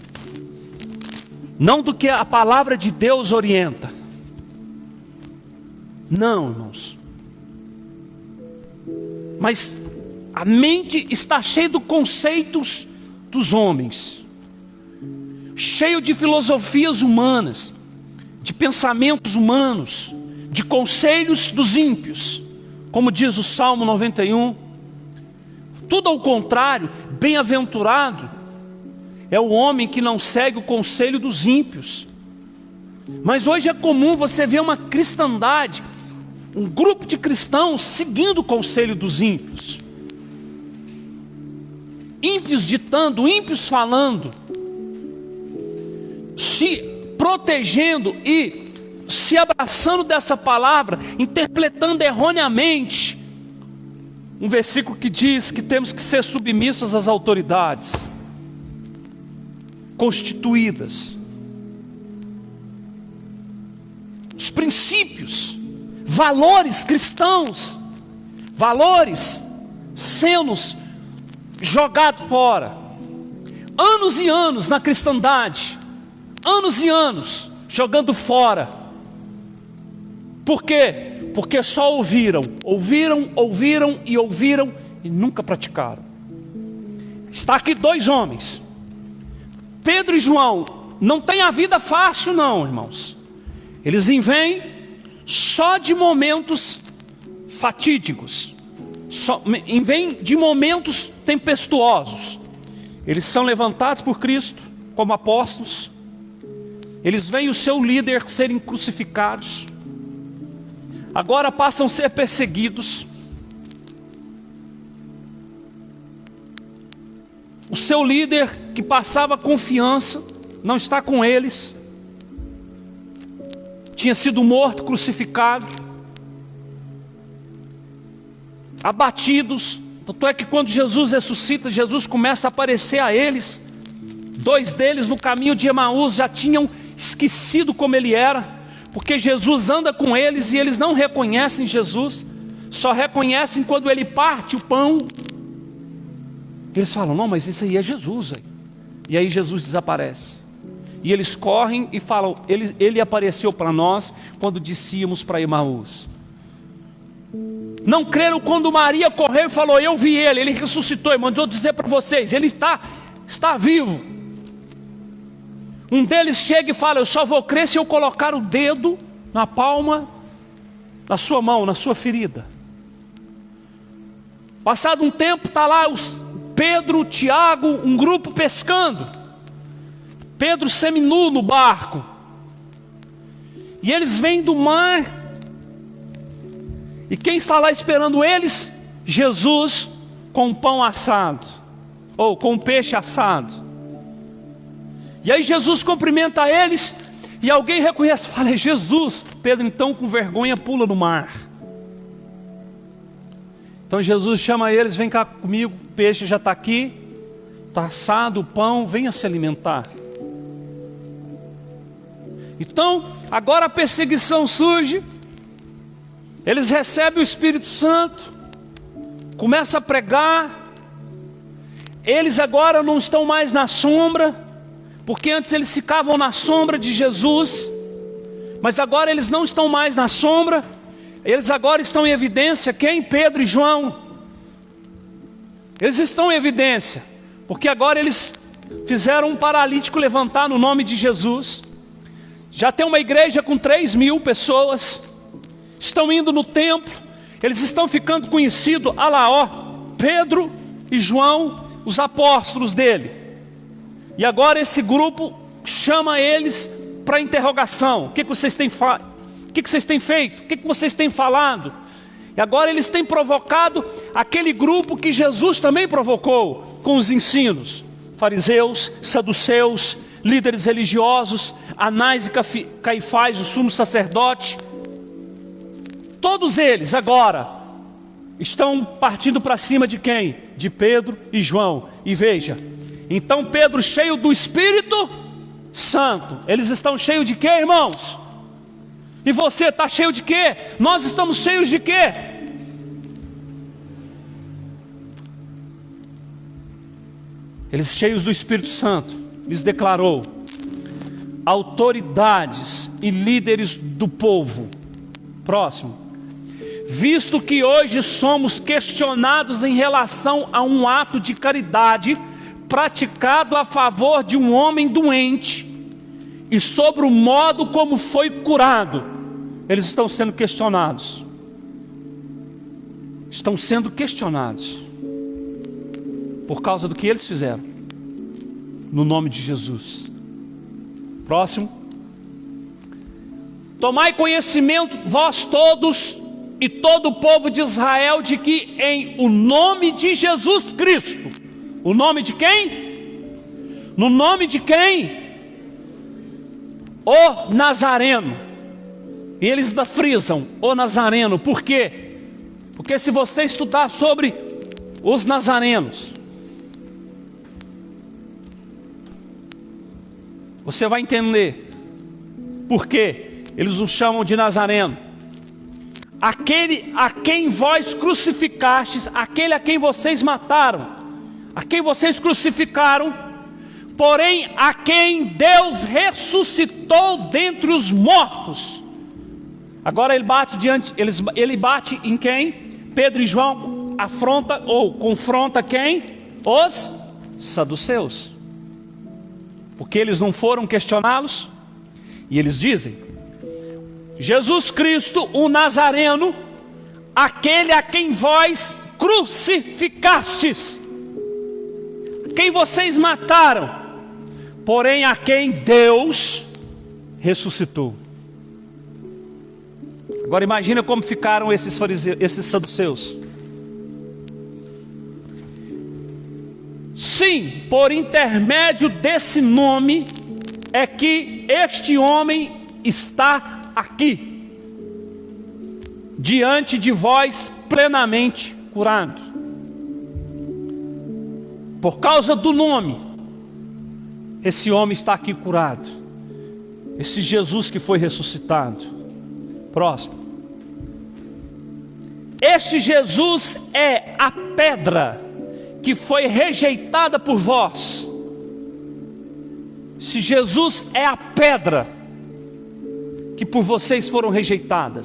não do que a palavra de Deus orienta. Não, irmãos. Mas a mente está cheia de conceitos dos homens, cheio de filosofias humanas, de pensamentos humanos, de conselhos dos ímpios, como diz o Salmo 91. Tudo ao contrário, bem-aventurado é o homem que não segue o conselho dos ímpios. Mas hoje é comum você ver uma cristandade, um grupo de cristãos seguindo o conselho dos ímpios. Ímpios ditando, ímpios falando, se protegendo e se abraçando dessa palavra, interpretando erroneamente um versículo que diz que temos que ser submissos às autoridades constituídas. Os princípios, valores cristãos, valores sendo jogados fora. Anos e anos na cristandade, anos e anos jogando fora. Por quê? Porque só ouviram e nunca praticaram. Está aqui dois homens. Pedro e João não têm a vida fácil não, irmãos. Eles vêm só de momentos fatídicos, vêm de momentos tempestuosos. Eles são levantados por Cristo como apóstolos. Eles veem o seu líder serem crucificados. Agora passam a ser perseguidos. O seu líder, que passava confiança, não está com eles. Tinha sido morto, crucificado. Abatidos. Tanto é que quando Jesus ressuscita, Jesus começa a aparecer a eles. 2 deles no caminho de Emaús já tinham esquecido como ele era, porque Jesus anda com eles e eles não reconhecem Jesus, só reconhecem quando ele parte o pão. Eles falam, não, mas isso aí é Jesus. E aí Jesus desaparece. E eles correm e falam, ele apareceu para nós quando descíamos para Emaús. Não creram quando Maria correu e falou, eu vi ele ressuscitou e mandou dizer para vocês, ele está vivo. Um deles chega e fala, eu só vou crer se eu colocar o dedo na palma da sua mão, na sua ferida. Passado um tempo, está lá Pedro, Tiago, um grupo pescando. Pedro seminu no barco. E eles vêm do mar. E quem está lá esperando eles? Jesus com pão assado. Ou com peixe assado. E aí Jesus cumprimenta eles. E alguém reconhece, fala, é Jesus. Pedro então com vergonha pula no mar. Então Jesus chama eles, vem cá comigo, o peixe já está aqui, está assado, o pão, venha se alimentar. Então, agora a perseguição surge, eles recebem o Espírito Santo, começam a pregar, eles agora não estão mais na sombra, porque antes eles ficavam na sombra de Jesus, mas agora eles não estão mais na sombra. Eles agora estão em evidência, quem? Pedro e João. Eles estão em evidência, porque agora eles fizeram um paralítico levantar no nome de Jesus. Já tem uma igreja com 3.000 pessoas. Estão indo no templo. Eles estão ficando conhecidos. Olha lá, ó, Pedro e João, os apóstolos dele. E agora esse grupo chama eles para interrogação. O que vocês têm feito? O que vocês têm feito? O que vocês têm falado? E agora eles têm provocado aquele grupo que Jesus também provocou com os ensinos. Fariseus, saduceus, líderes religiosos, Anás e Caifás, o sumo sacerdote. Todos eles agora estão partindo para cima de quem? De Pedro e João. E veja, então Pedro cheio do Espírito Santo. Eles estão cheios de quê, irmãos? E você está cheio de quê? Nós estamos cheios de quê? Eles cheios do Espírito Santo, lhes declarou: autoridades e líderes do povo. Próximo. Visto que hoje somos questionados em relação a um ato de caridade praticado a favor de um homem doente e sobre o modo como foi curado, eles estão sendo questionados. Estão sendo questionados por causa do que eles fizeram no nome de Jesus. Próximo. Tomai conhecimento vós todos e todo o povo de Israel de que em o nome de Jesus Cristo. O nome de quem? No nome de quem? O Nazareno. E eles frisam o Nazareno. Por quê? Porque se você estudar sobre os nazarenos, você vai entender por que eles os chamam de Nazareno. Aquele a quem vós crucificastes, aquele a quem vocês mataram, a quem vocês crucificaram, porém a quem Deus ressuscitou dentre os mortos. Agora ele bate em quem? Pedro e João afronta ou confronta quem? Os saduceus. Porque eles não foram questioná-los. E eles dizem: Jesus Cristo, o Nazareno, aquele a quem vós crucificastes, quem vocês mataram, porém a quem Deus ressuscitou. Agora imagina como ficaram esses fariseus, esses saduceus. Sim, por intermédio desse nome é que este homem está aqui, diante de vós, plenamente curado. Por causa do nome, esse homem está aqui curado. Esse Jesus que foi ressuscitado. Próximo. Este Jesus é a pedra que foi rejeitada por vós. Se Jesus é a pedra que por vocês foram rejeitada,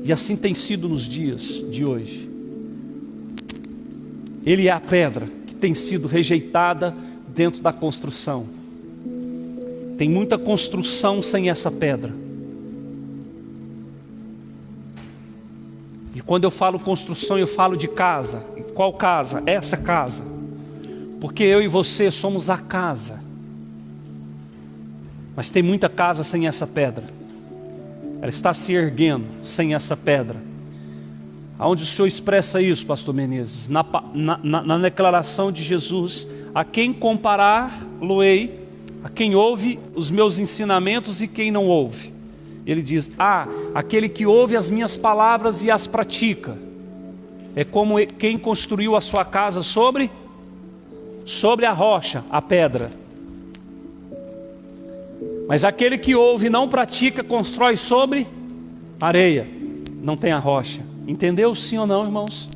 e assim tem sido nos dias de hoje. Ele é a pedra que tem sido rejeitada dentro da construção. Tem muita construção sem essa pedra. E quando eu falo construção, eu falo de casa. E qual casa? Essa casa. Porque eu e você somos a casa. Mas tem muita casa sem essa pedra. Ela está se erguendo sem essa pedra. Aonde o Senhor expressa isso, pastor Menezes? Na declaração de Jesus: a quem comparar-lo-ei, a quem ouve os meus ensinamentos e quem não ouve. Ele diz: aquele que ouve as minhas palavras e as pratica, é como quem construiu a sua casa sobre a rocha, a pedra. Mas aquele que ouve e não pratica, constrói sobre areia, não tem a rocha. Entendeu sim ou não, irmãos?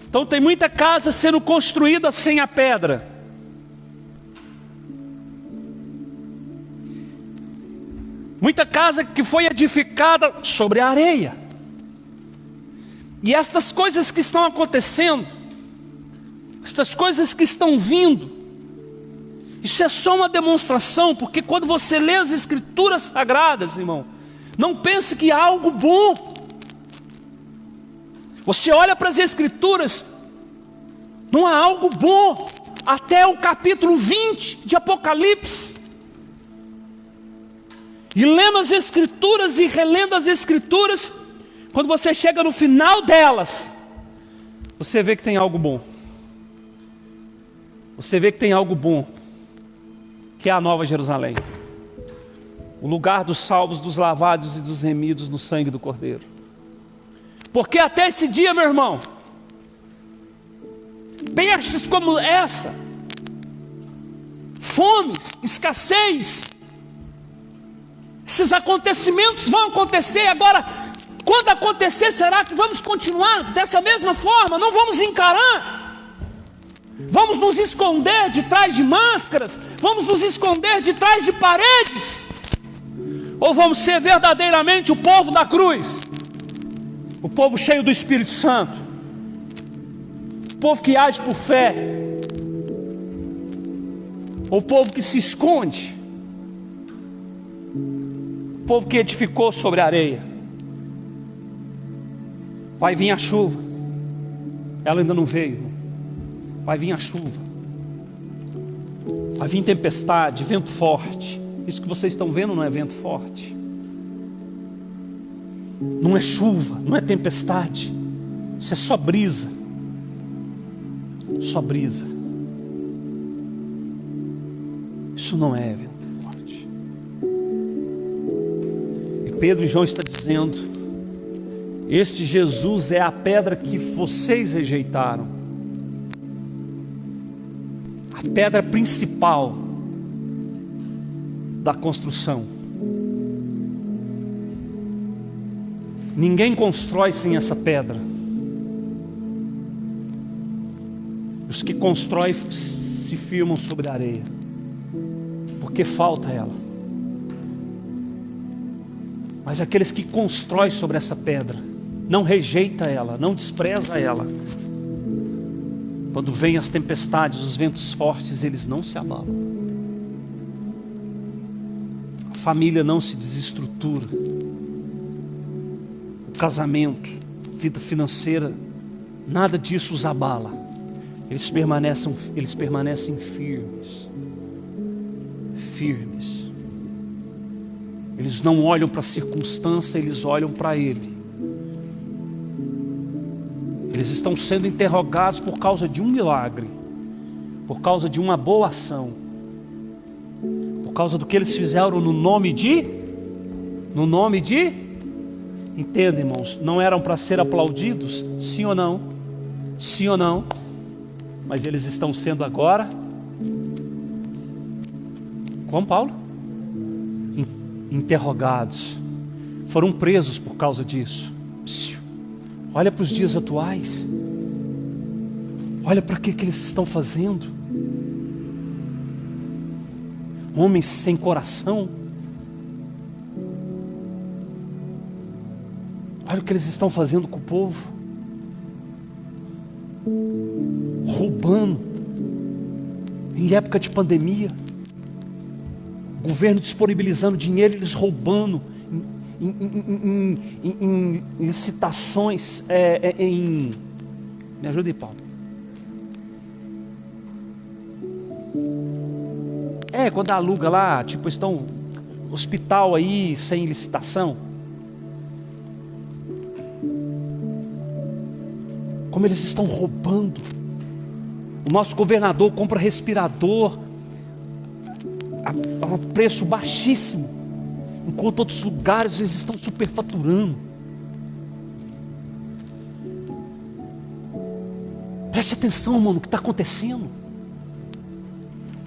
Então tem muita casa sendo construída sem a pedra. Muita casa que foi edificada sobre a areia. E estas coisas que estão acontecendo, estas coisas que estão vindo, isso é só uma demonstração, porque quando você lê as Escrituras Sagradas, irmão, não pense que há algo bom. Você olha para as Escrituras, não há algo bom, até o capítulo 20 de Apocalipse. E lendo as Escrituras e relendo as Escrituras, quando você chega no final delas, você vê que tem algo bom. Você vê que tem algo bom, que é a Nova Jerusalém, o lugar dos salvos, dos lavados e dos remidos no sangue do Cordeiro. Porque até esse dia, meu irmão, pestes como essa, fomes, escassez, esses acontecimentos vão acontecer. Agora, quando acontecer, será que vamos continuar dessa mesma forma? Não vamos encarar? Vamos nos esconder de trás de máscaras? Vamos nos esconder de trás de paredes? Ou vamos ser verdadeiramente o povo da cruz? O povo cheio do Espírito Santo? O povo que age por fé? Ou o povo que se esconde? O povo que edificou sobre a areia? Vai vir a chuva. Ela ainda não veio. Vai vir a chuva. Vai vir tempestade, vento forte. Isso que vocês estão vendo não é vento forte. Não é chuva, não é tempestade. Isso é só brisa. Só brisa. Isso não é vento forte. E Pedro e João estão dizendo: este Jesus é a pedra que vocês rejeitaram. A pedra principal da construção. Ninguém constrói sem essa pedra. Os que constroem se firmam sobre a areia, porque falta ela. Mas aqueles que constroem sobre essa pedra, não rejeita ela, não despreza ela, Quando vêm as tempestades, os ventos fortes, eles não se abalam. A família não se desestrutura. O casamento, vida financeira, nada disso os abala. Eles permanecem firmes. Firmes. Eles não olham para a circunstância, eles olham para Ele. Eles estão sendo interrogados por causa de um milagre, por causa de uma boa ação, por causa do que eles fizeram no nome de, entenda, irmãos, não eram para ser aplaudidos, sim ou não? Sim ou não? Mas eles estão sendo agora, como Paulo? Interrogados, foram presos por causa disso. Olha para os dias atuais, olha para o que eles estão fazendo. Homens sem coração, olha o que eles estão fazendo com o povo, roubando, em época de pandemia, o governo disponibilizando dinheiro, eles roubando, em licitações, me ajuda aí, Paulo. Quando aluga lá, tipo, estão hospital aí, sem licitação. Como eles estão roubando. O nosso governador compra respirador a um preço baixíssimo, enquanto outros lugares eles estão superfaturando. Preste atenção, mano, no que está acontecendo.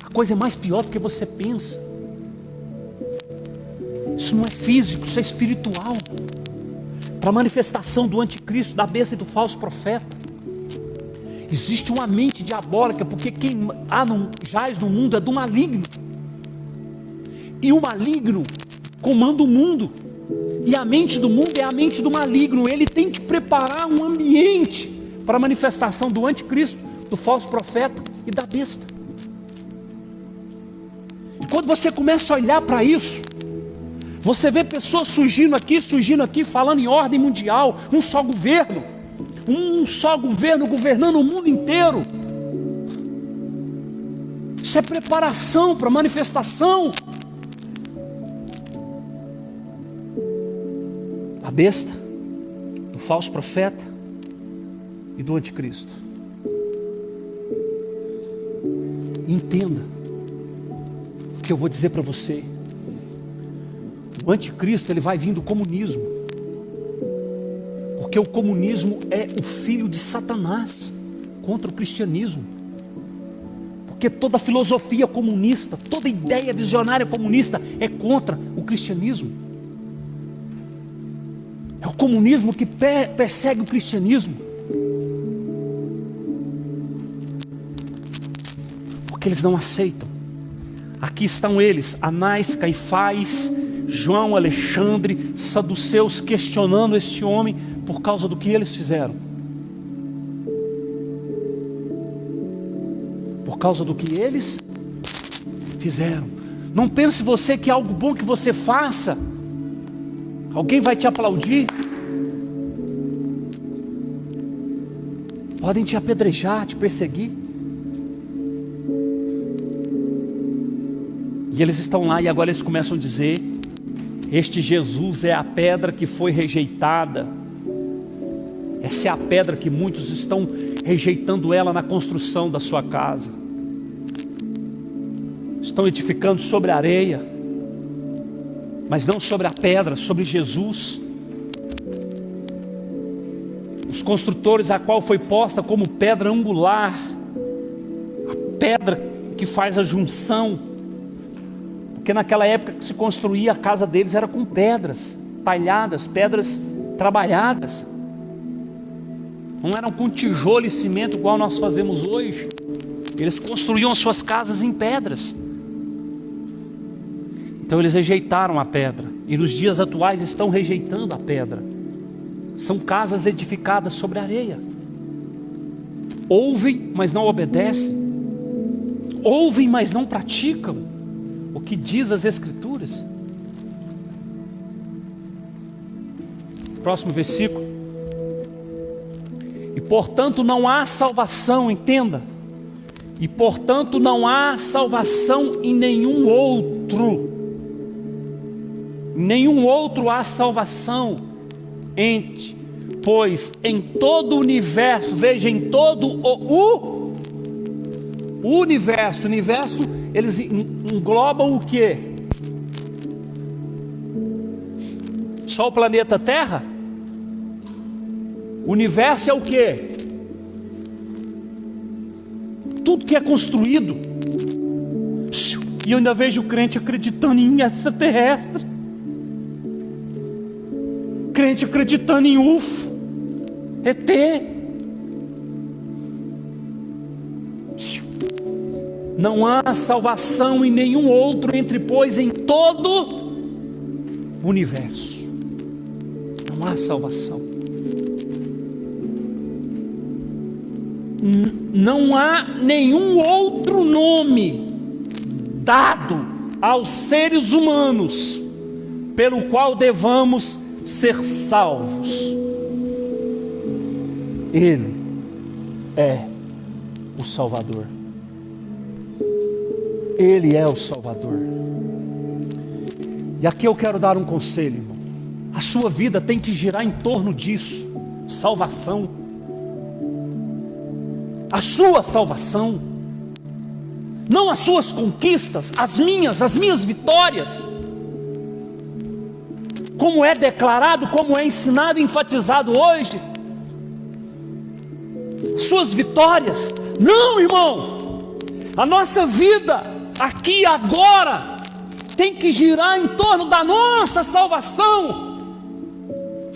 A coisa é mais pior do que você pensa. Isso não é físico, isso é espiritual. Para a manifestação do anticristo, da besta e do falso profeta. Existe uma mente diabólica, porque quem jaz no mundo é do maligno. E o maligno comanda o mundo. E a mente do mundo é a mente do maligno. Ele tem que preparar um ambiente para a manifestação do anticristo, do falso profeta e da besta. E quando você começa a olhar para isso, você vê pessoas surgindo aqui, falando em ordem mundial, um só governo governando o mundo inteiro. Isso é preparação para a manifestação da besta, do falso profeta e do anticristo. Entenda o que eu vou dizer para você. O anticristo, ele vai vir do comunismo, porque o comunismo é o filho de Satanás contra o cristianismo. Porque toda filosofia comunista, toda ideia visionária comunista é contra o cristianismo. É o comunismo que persegue o cristianismo, porque eles não aceitam. Aqui estão eles, Anás, Caifás, João, Alexandre, saduceus, questionando este homem por causa do que eles fizeram. Por causa do que eles fizeram. Não pense você que é algo bom que você faça, alguém vai te aplaudir. Podem te apedrejar, te perseguir. E eles estão lá e agora eles começam a dizer: este Jesus é a pedra que foi rejeitada. Essa é a pedra que muitos estão rejeitando ela na construção da sua casa. Estão edificando sobre a areia, mas não sobre a pedra, sobre Jesus. Os construtores a qual foi posta como pedra angular, a pedra que faz a junção. Porque naquela época que se construía a casa deles era com pedras talhadas, pedras trabalhadas. Não eram com tijolo e cimento igual nós fazemos hoje. Eles construíam as suas casas em pedras. Então eles rejeitaram a pedra. E nos dias atuais estão rejeitando a pedra. São casas edificadas sobre areia. ouvem, mas não obedecem, ouvem, mas não praticam o que diz as Escrituras. Próximo versículo. E portanto não há salvação, entenda. E portanto não há salvação em nenhum outro. Em nenhum outro há salvação. Pois em todo o universo, veja, em todo o universo, eles englobam o quê? Só o planeta Terra? O universo é o quê? Tudo que é construído. E eu ainda vejo o crente acreditando em extraterrestre, crente acreditando em UFO, ET. Não há salvação em nenhum outro pois em todo o universo. Não há salvação. Não há nenhum outro nome dado aos seres humanos pelo qual devamos ser salvos. Ele é o Salvador. Ele é o Salvador. E aqui eu quero dar um conselho, irmão. A sua vida tem que girar em torno disso. Salvação. A sua salvação. Não as suas conquistas, as minhas vitórias. Como é declarado, como é ensinado e enfatizado hoje. Suas vitórias. Não, irmão. A nossa vida aqui e agora tem que girar em torno da nossa salvação.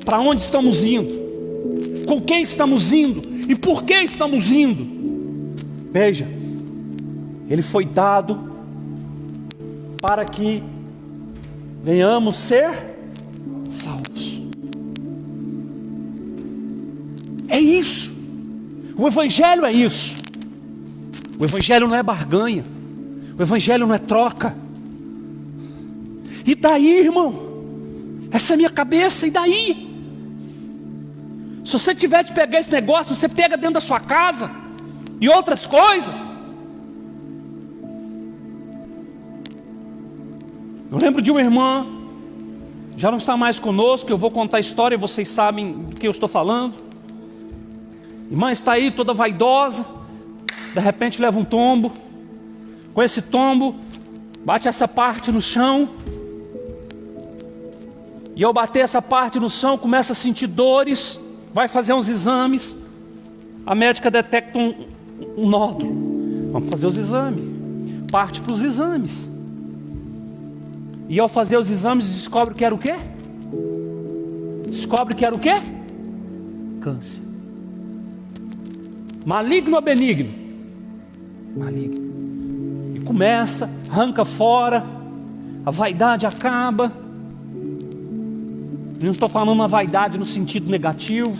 Para onde estamos indo? Com quem estamos indo? E por que estamos indo? Veja, ele foi dado para que venhamos ser salvos. É isso. O Evangelho é isso. O Evangelho não é barganha. O Evangelho não é troca. E daí, irmão? Essa é a minha cabeça, e daí? Se você tiver de pegar esse negócio, você pega dentro da sua casa e outras coisas. Eu lembro de uma irmã, já não está mais conosco, eu vou contar a história, vocês sabem do que eu estou falando. A irmã está aí toda vaidosa, de repente leva um tombo. Com esse tombo, bate essa parte no chão. E ao bater essa parte no chão, começa a sentir dores. Vai fazer uns exames. A médica detecta um nódulo. Vamos fazer os exames. Parte para os exames. E ao fazer os exames, descobre que era o quê? Descobre que era o quê? Câncer. Maligno ou benigno? Maligno. E começa, arranca fora. A vaidade acaba. Não estou falando uma vaidade no sentido negativo,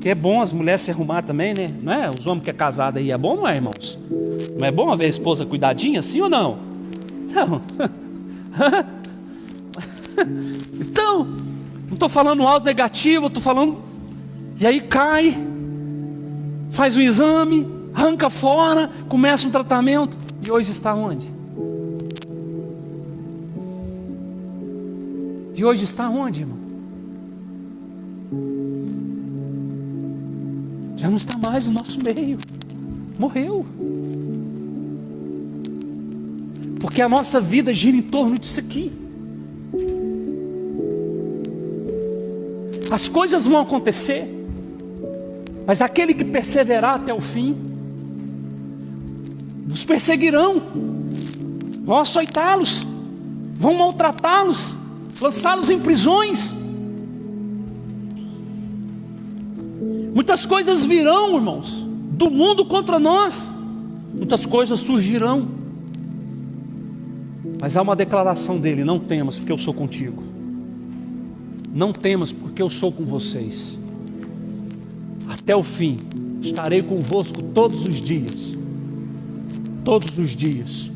que é bom as mulheres se arrumar também, né? Não é? Os homens que é casado aí é bom, não é, irmãos? Não é bom ver a esposa cuidadinha, sim ou não? Não. Então, não estou falando algo negativo, estou falando. E aí cai, faz o exame, arranca fora, começa um tratamento. E hoje está onde? E hoje está onde, irmão? Já não está mais no nosso meio. Morreu. Porque a nossa vida gira em torno disso aqui. As coisas vão acontecer, mas aquele que perseverar até o fim, nos perseguirão, vão açoitá-los, vão maltratá-los, lançá-los em prisões. Muitas coisas virão, irmãos, do mundo contra nós. Muitas coisas surgirão. Mas há uma declaração dele: não temas, porque eu sou contigo. Não temas, porque eu sou com vocês. Até o fim, estarei convosco todos os dias. Todos os dias.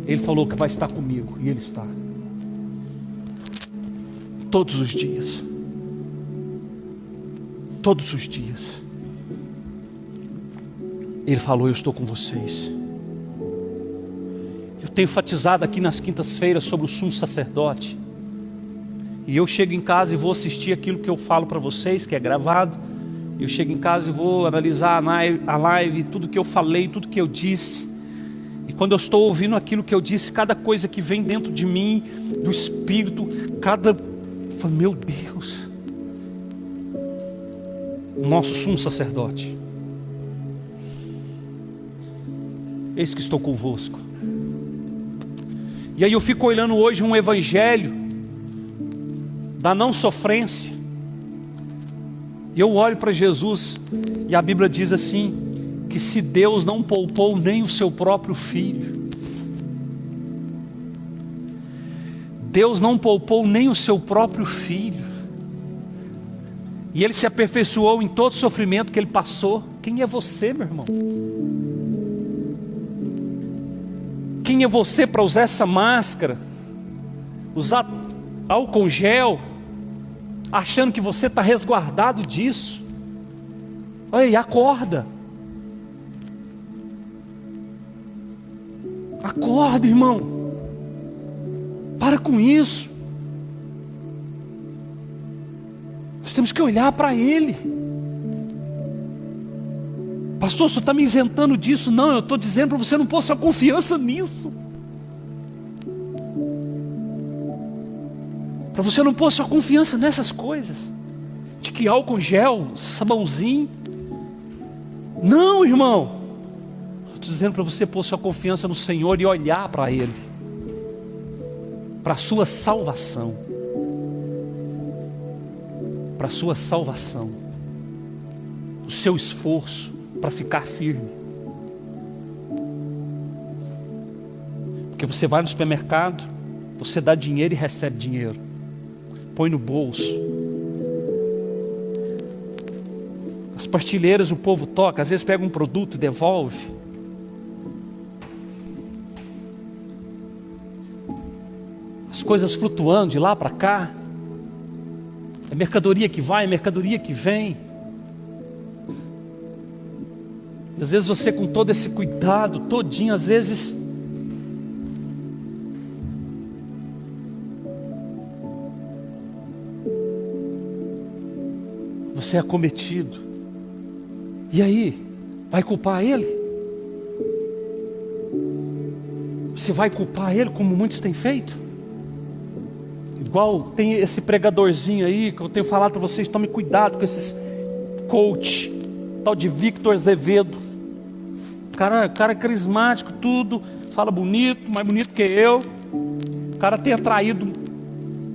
Ele falou que vai estar comigo, e Ele está. Todos os dias. Todos os dias. Ele falou, eu estou com vocês. Eu tenho enfatizado aqui nas quintas-feiras sobre o sumo sacerdote. E eu chego em casa e vou assistir aquilo que eu falo para vocês, que é gravado. Eu chego em casa e vou analisar a live, tudo que eu falei, tudo que eu disse. E quando eu estou ouvindo aquilo que eu disse, cada coisa que vem dentro de mim, do Espírito, meu Deus. O nosso sumo sacerdote. Eis que estou convosco. E aí eu fico olhando hoje um evangelho da não sofrência. E eu olho para Jesus e a Bíblia diz assim, que se Deus não poupou nem o seu próprio filho, Deus não poupou nem o seu próprio filho, e Ele se aperfeiçoou em todo o sofrimento que Ele passou. Quem é você, meu irmão? Quem é você para usar essa máscara, usar álcool gel, achando que você está resguardado disso? Ei, acorda. Acorda, irmão. Para com isso. Nós temos que olhar para Ele. Pastor, você está me isentando disso? Não, eu estou dizendo para você não pôr sua confiança nisso. Para você não pôr sua confiança nessas coisas. De que álcool gel, sabãozinho. Não, irmão. Estou dizendo para você pôr sua confiança no Senhor e olhar para Ele. Para a sua salvação. Para a sua salvação. O seu esforço para ficar firme. Porque você vai no supermercado, você dá dinheiro e recebe dinheiro. Põe no bolso. As partilheiras o povo toca, às vezes pega um produto e devolve. As coisas flutuando de lá para cá. É mercadoria que vai, é mercadoria que vem. Às vezes você com todo esse cuidado, todinho, às vezes você é acometido. E aí? Vai culpar Ele? Você vai culpar Ele como muitos têm feito? Igual tem esse pregadorzinho aí que eu tenho falado para vocês, tome cuidado com esses coach, tal de Victor Azevedo. Cara carismático, tudo, fala bonito, mais bonito que eu. O cara tem atraído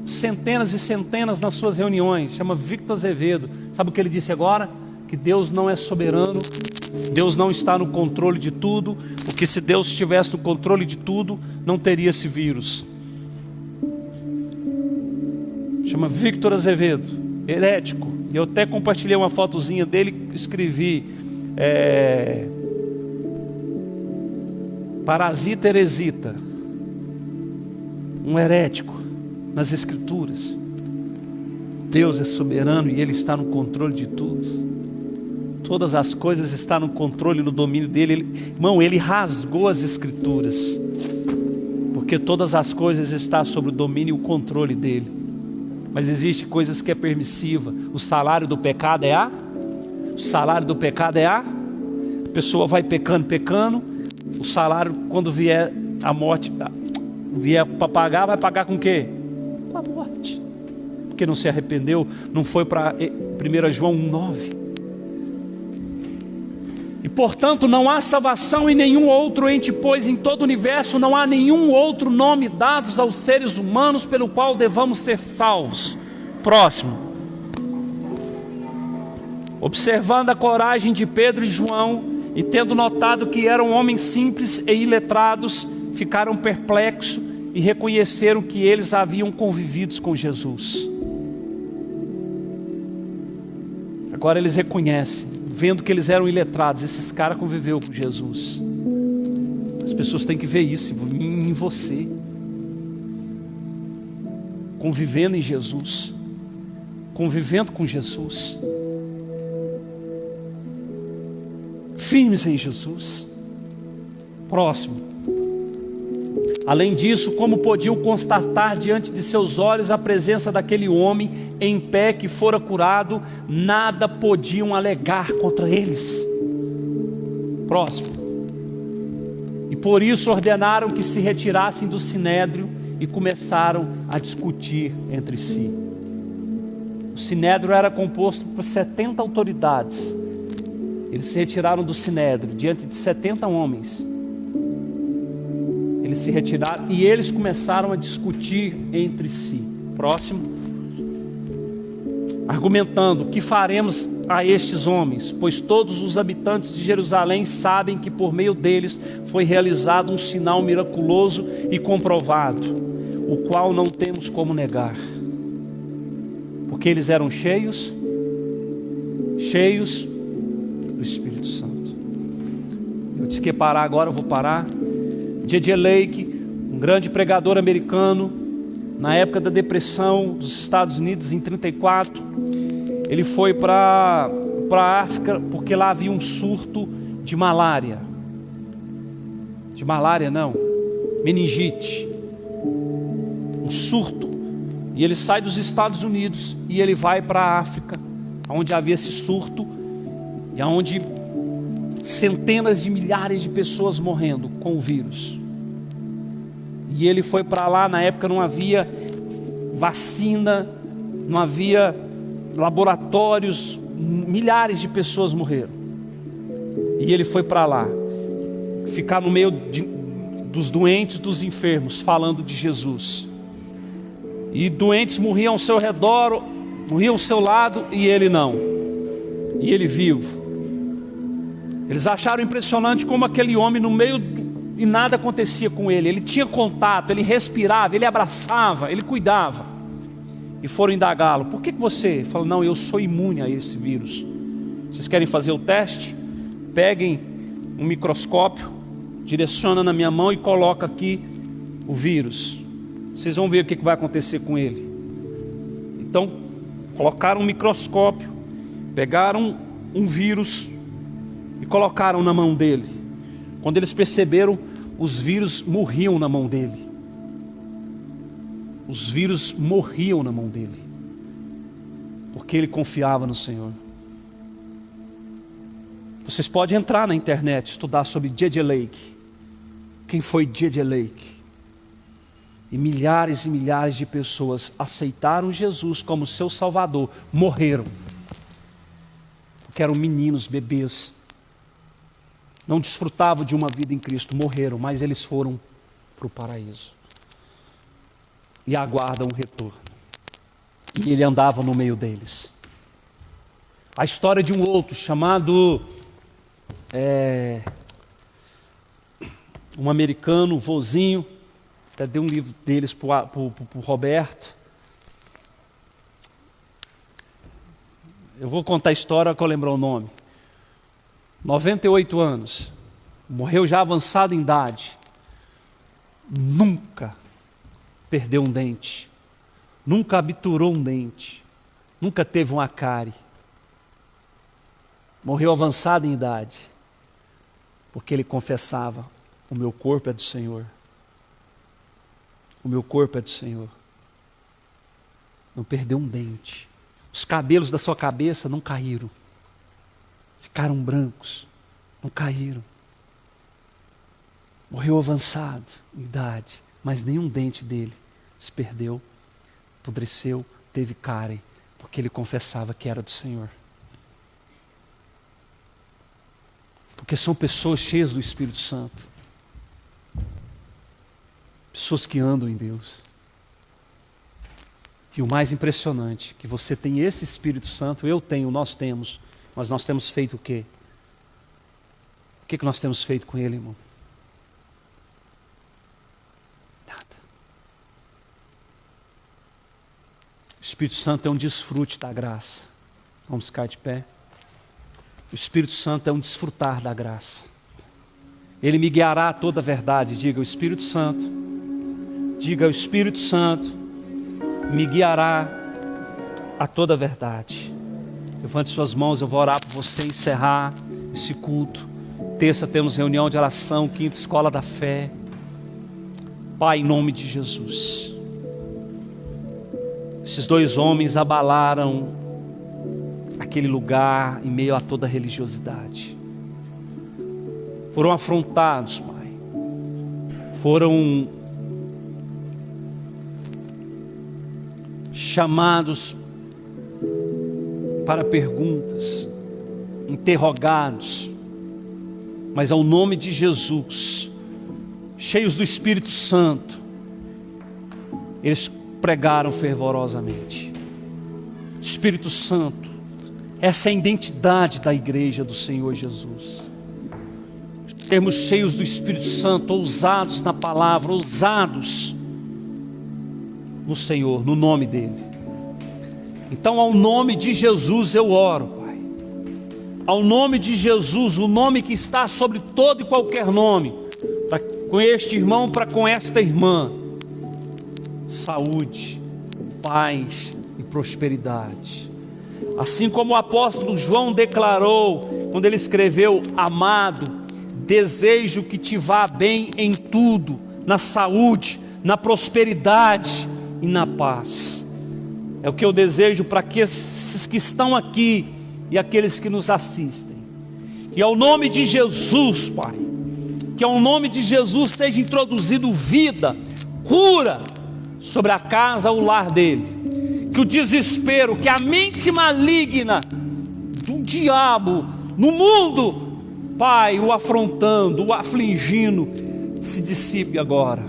centenas e centenas nas suas reuniões. Chama Victor Azevedo. Sabe o que ele disse agora? Que Deus não é soberano, Deus não está no controle de tudo, porque se Deus estivesse no controle de tudo, não teria esse vírus. Chama Victor Azevedo, herético. E eu até compartilhei uma fotozinha dele, escrevi parasita heresita, um herético nas Escrituras. Deus é soberano e Ele está no controle de tudo. Todas as coisas estão no controle, no domínio dEle. Irmão, Ele rasgou as Escrituras, porque todas as coisas estão sob o domínio e o controle dEle. Mas existe coisas que é permissiva. O salário do pecado é a pessoa vai pecando. O salário, quando vier a morte, vier para pagar, vai pagar com o quê? Com a morte. Porque não se arrependeu, não foi para 1 João 1,9. E portanto não há salvação em nenhum outro ente, pois em todo o universo não há nenhum outro nome dado aos seres humanos pelo qual devamos ser salvos. Próximo. Observando a coragem de Pedro e João, e tendo notado que eram homens simples e iletrados, ficaram perplexos e reconheceram que eles haviam convivido com Jesus. Agora eles reconhecem, vendo que eles eram iletrados. Esses caras conviveu com Jesus. As pessoas têm que ver isso em você. Convivendo em Jesus. Convivendo com Jesus. Firmes em Jesus. Próximo. Além disso, como podiam constatar diante de seus olhos a presença daquele homem em pé que fora curado, nada podiam alegar contra eles. Próximo. E por isso ordenaram que se retirassem do sinédrio e começaram a discutir entre si. O sinédrio era composto por 70 autoridades. Eles se retiraram do sinédrio diante de 70 homens. Eles se retiraram e eles começaram a discutir entre si. Próximo. Argumentando: que faremos a estes homens? Pois todos os habitantes de Jerusalém sabem que por meio deles foi realizado um sinal miraculoso e comprovado, o qual não temos como negar. Porque eles eram cheios do Espírito Santo. Eu disse que ia parar, agora eu vou parar. J.J. Lake, um grande pregador americano, na época da depressão dos Estados Unidos, em 34, ele foi para a África, porque lá havia um surto de malária. De malária não, meningite. Um surto. E ele sai dos Estados Unidos e ele vai para a África, onde havia esse surto, e onde centenas de milhares de pessoas morrendo com o vírus. E ele foi para lá, na época não havia vacina, não havia laboratórios, milhares de pessoas morreram. E ele foi para lá, ficar no meio dos doentes, dos enfermos, falando de Jesus. E doentes morriam ao seu redor, morriam ao seu lado, e ele não. E ele vivo. Eles acharam impressionante como aquele homem no meio e nada acontecia com ele. Ele tinha contato, ele respirava, ele abraçava, ele cuidava. E foram indagá-lo: por que você? Falou: não, eu sou imune a esse vírus. Vocês querem fazer o teste? Peguem um microscópio, direciona na minha mão e coloca aqui o vírus. Vocês vão ver o que vai acontecer com ele. Então, colocaram um microscópio, pegaram um vírus e colocaram na mão dele. Quando eles perceberam, os vírus morriam na mão dele. Os vírus morriam na mão dele, porque ele confiava no Senhor. Vocês podem entrar na internet, estudar sobre J.J. Lake. Quem foi J.J. Lake? E milhares de pessoas aceitaram Jesus como seu Salvador, morreram, porque eram meninos, bebês, não desfrutavam de uma vida em Cristo, morreram, mas eles foram para o paraíso e aguardam o retorno. E ele andava no meio deles. A história de um outro chamado um americano, vozinho, até dei um livro deles para o Roberto. Eu vou contar a história que eu lembro o nome. 98 anos, morreu já avançado em idade, nunca perdeu um dente, nunca obturou um dente, nunca teve uma cárie. Morreu avançado em idade, porque ele confessava: o meu corpo é do Senhor. O meu corpo é do Senhor. Não perdeu um dente. Os cabelos da sua cabeça não caíram. Ficaram brancos. Não caíram. Morreu avançado em idade, mas nenhum dente dele se perdeu, apodreceu, teve cárie, porque ele confessava que era do Senhor. Porque são pessoas cheias do Espírito Santo. Pessoas que andam em Deus. E o mais impressionante, que você tem esse Espírito Santo, eu tenho, nós temos, mas nós temos feito o quê? O que nós temos feito com ele, irmão? Nada. O Espírito Santo é um desfrute da graça. Vamos ficar de pé. O Espírito Santo é um desfrutar da graça. Ele me guiará a toda a verdade. Diga, o Espírito Santo. Diga, o Espírito Santo me guiará a toda a verdade. Levante suas mãos, eu vou orar por você encerrar esse culto. Terça temos reunião de oração, quinta escola da fé. Pai, em nome de Jesus. Esses dois homens abalaram aquele lugar em meio a toda a religiosidade. Foram afrontados, Pai. Foram chamados para perguntas, interrogados, mas ao nome de Jesus, cheios do Espírito Santo, eles pregaram fervorosamente. Espírito Santo, essa é a identidade da igreja do Senhor Jesus. Sermos cheios do Espírito Santo, ousados na palavra, ousados no Senhor, no nome dEle. Então, ao nome de Jesus eu oro, Pai. Ao nome de Jesus, o nome que está sobre todo e qualquer nome, com este irmão, para com esta irmã, saúde, paz e prosperidade. Assim como o apóstolo João declarou, quando ele escreveu: amado, desejo que te vá bem em tudo, na saúde, na prosperidade e na paz. É o que eu desejo para esses que estão aqui e aqueles que nos assistem. Que ao nome de Jesus, Pai, que ao nome de Jesus seja introduzido vida, cura sobre a casa, o lar dele. Que o desespero, que a mente maligna do diabo no mundo, Pai, o afrontando, o afligindo, se dissipe agora.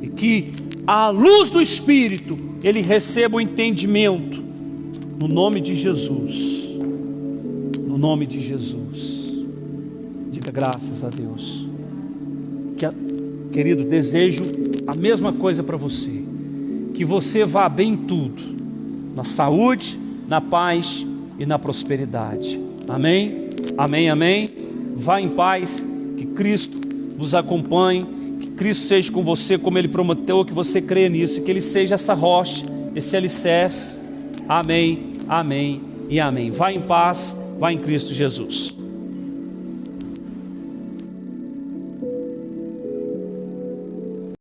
E que à luz do Espírito ele receba o entendimento, no nome de Jesus. No nome de Jesus. Diga graças a Deus. Querido, desejo a mesma coisa para você. Que você vá bem em tudo, na saúde, na paz e na prosperidade. Amém? Amém, amém. Vá em paz, que Cristo vos acompanhe, que Cristo seja com você como Ele prometeu, que você creia nisso, que Ele seja essa rocha, esse alicerce. Amém, amém e amém. Vá em paz, vá em Cristo Jesus.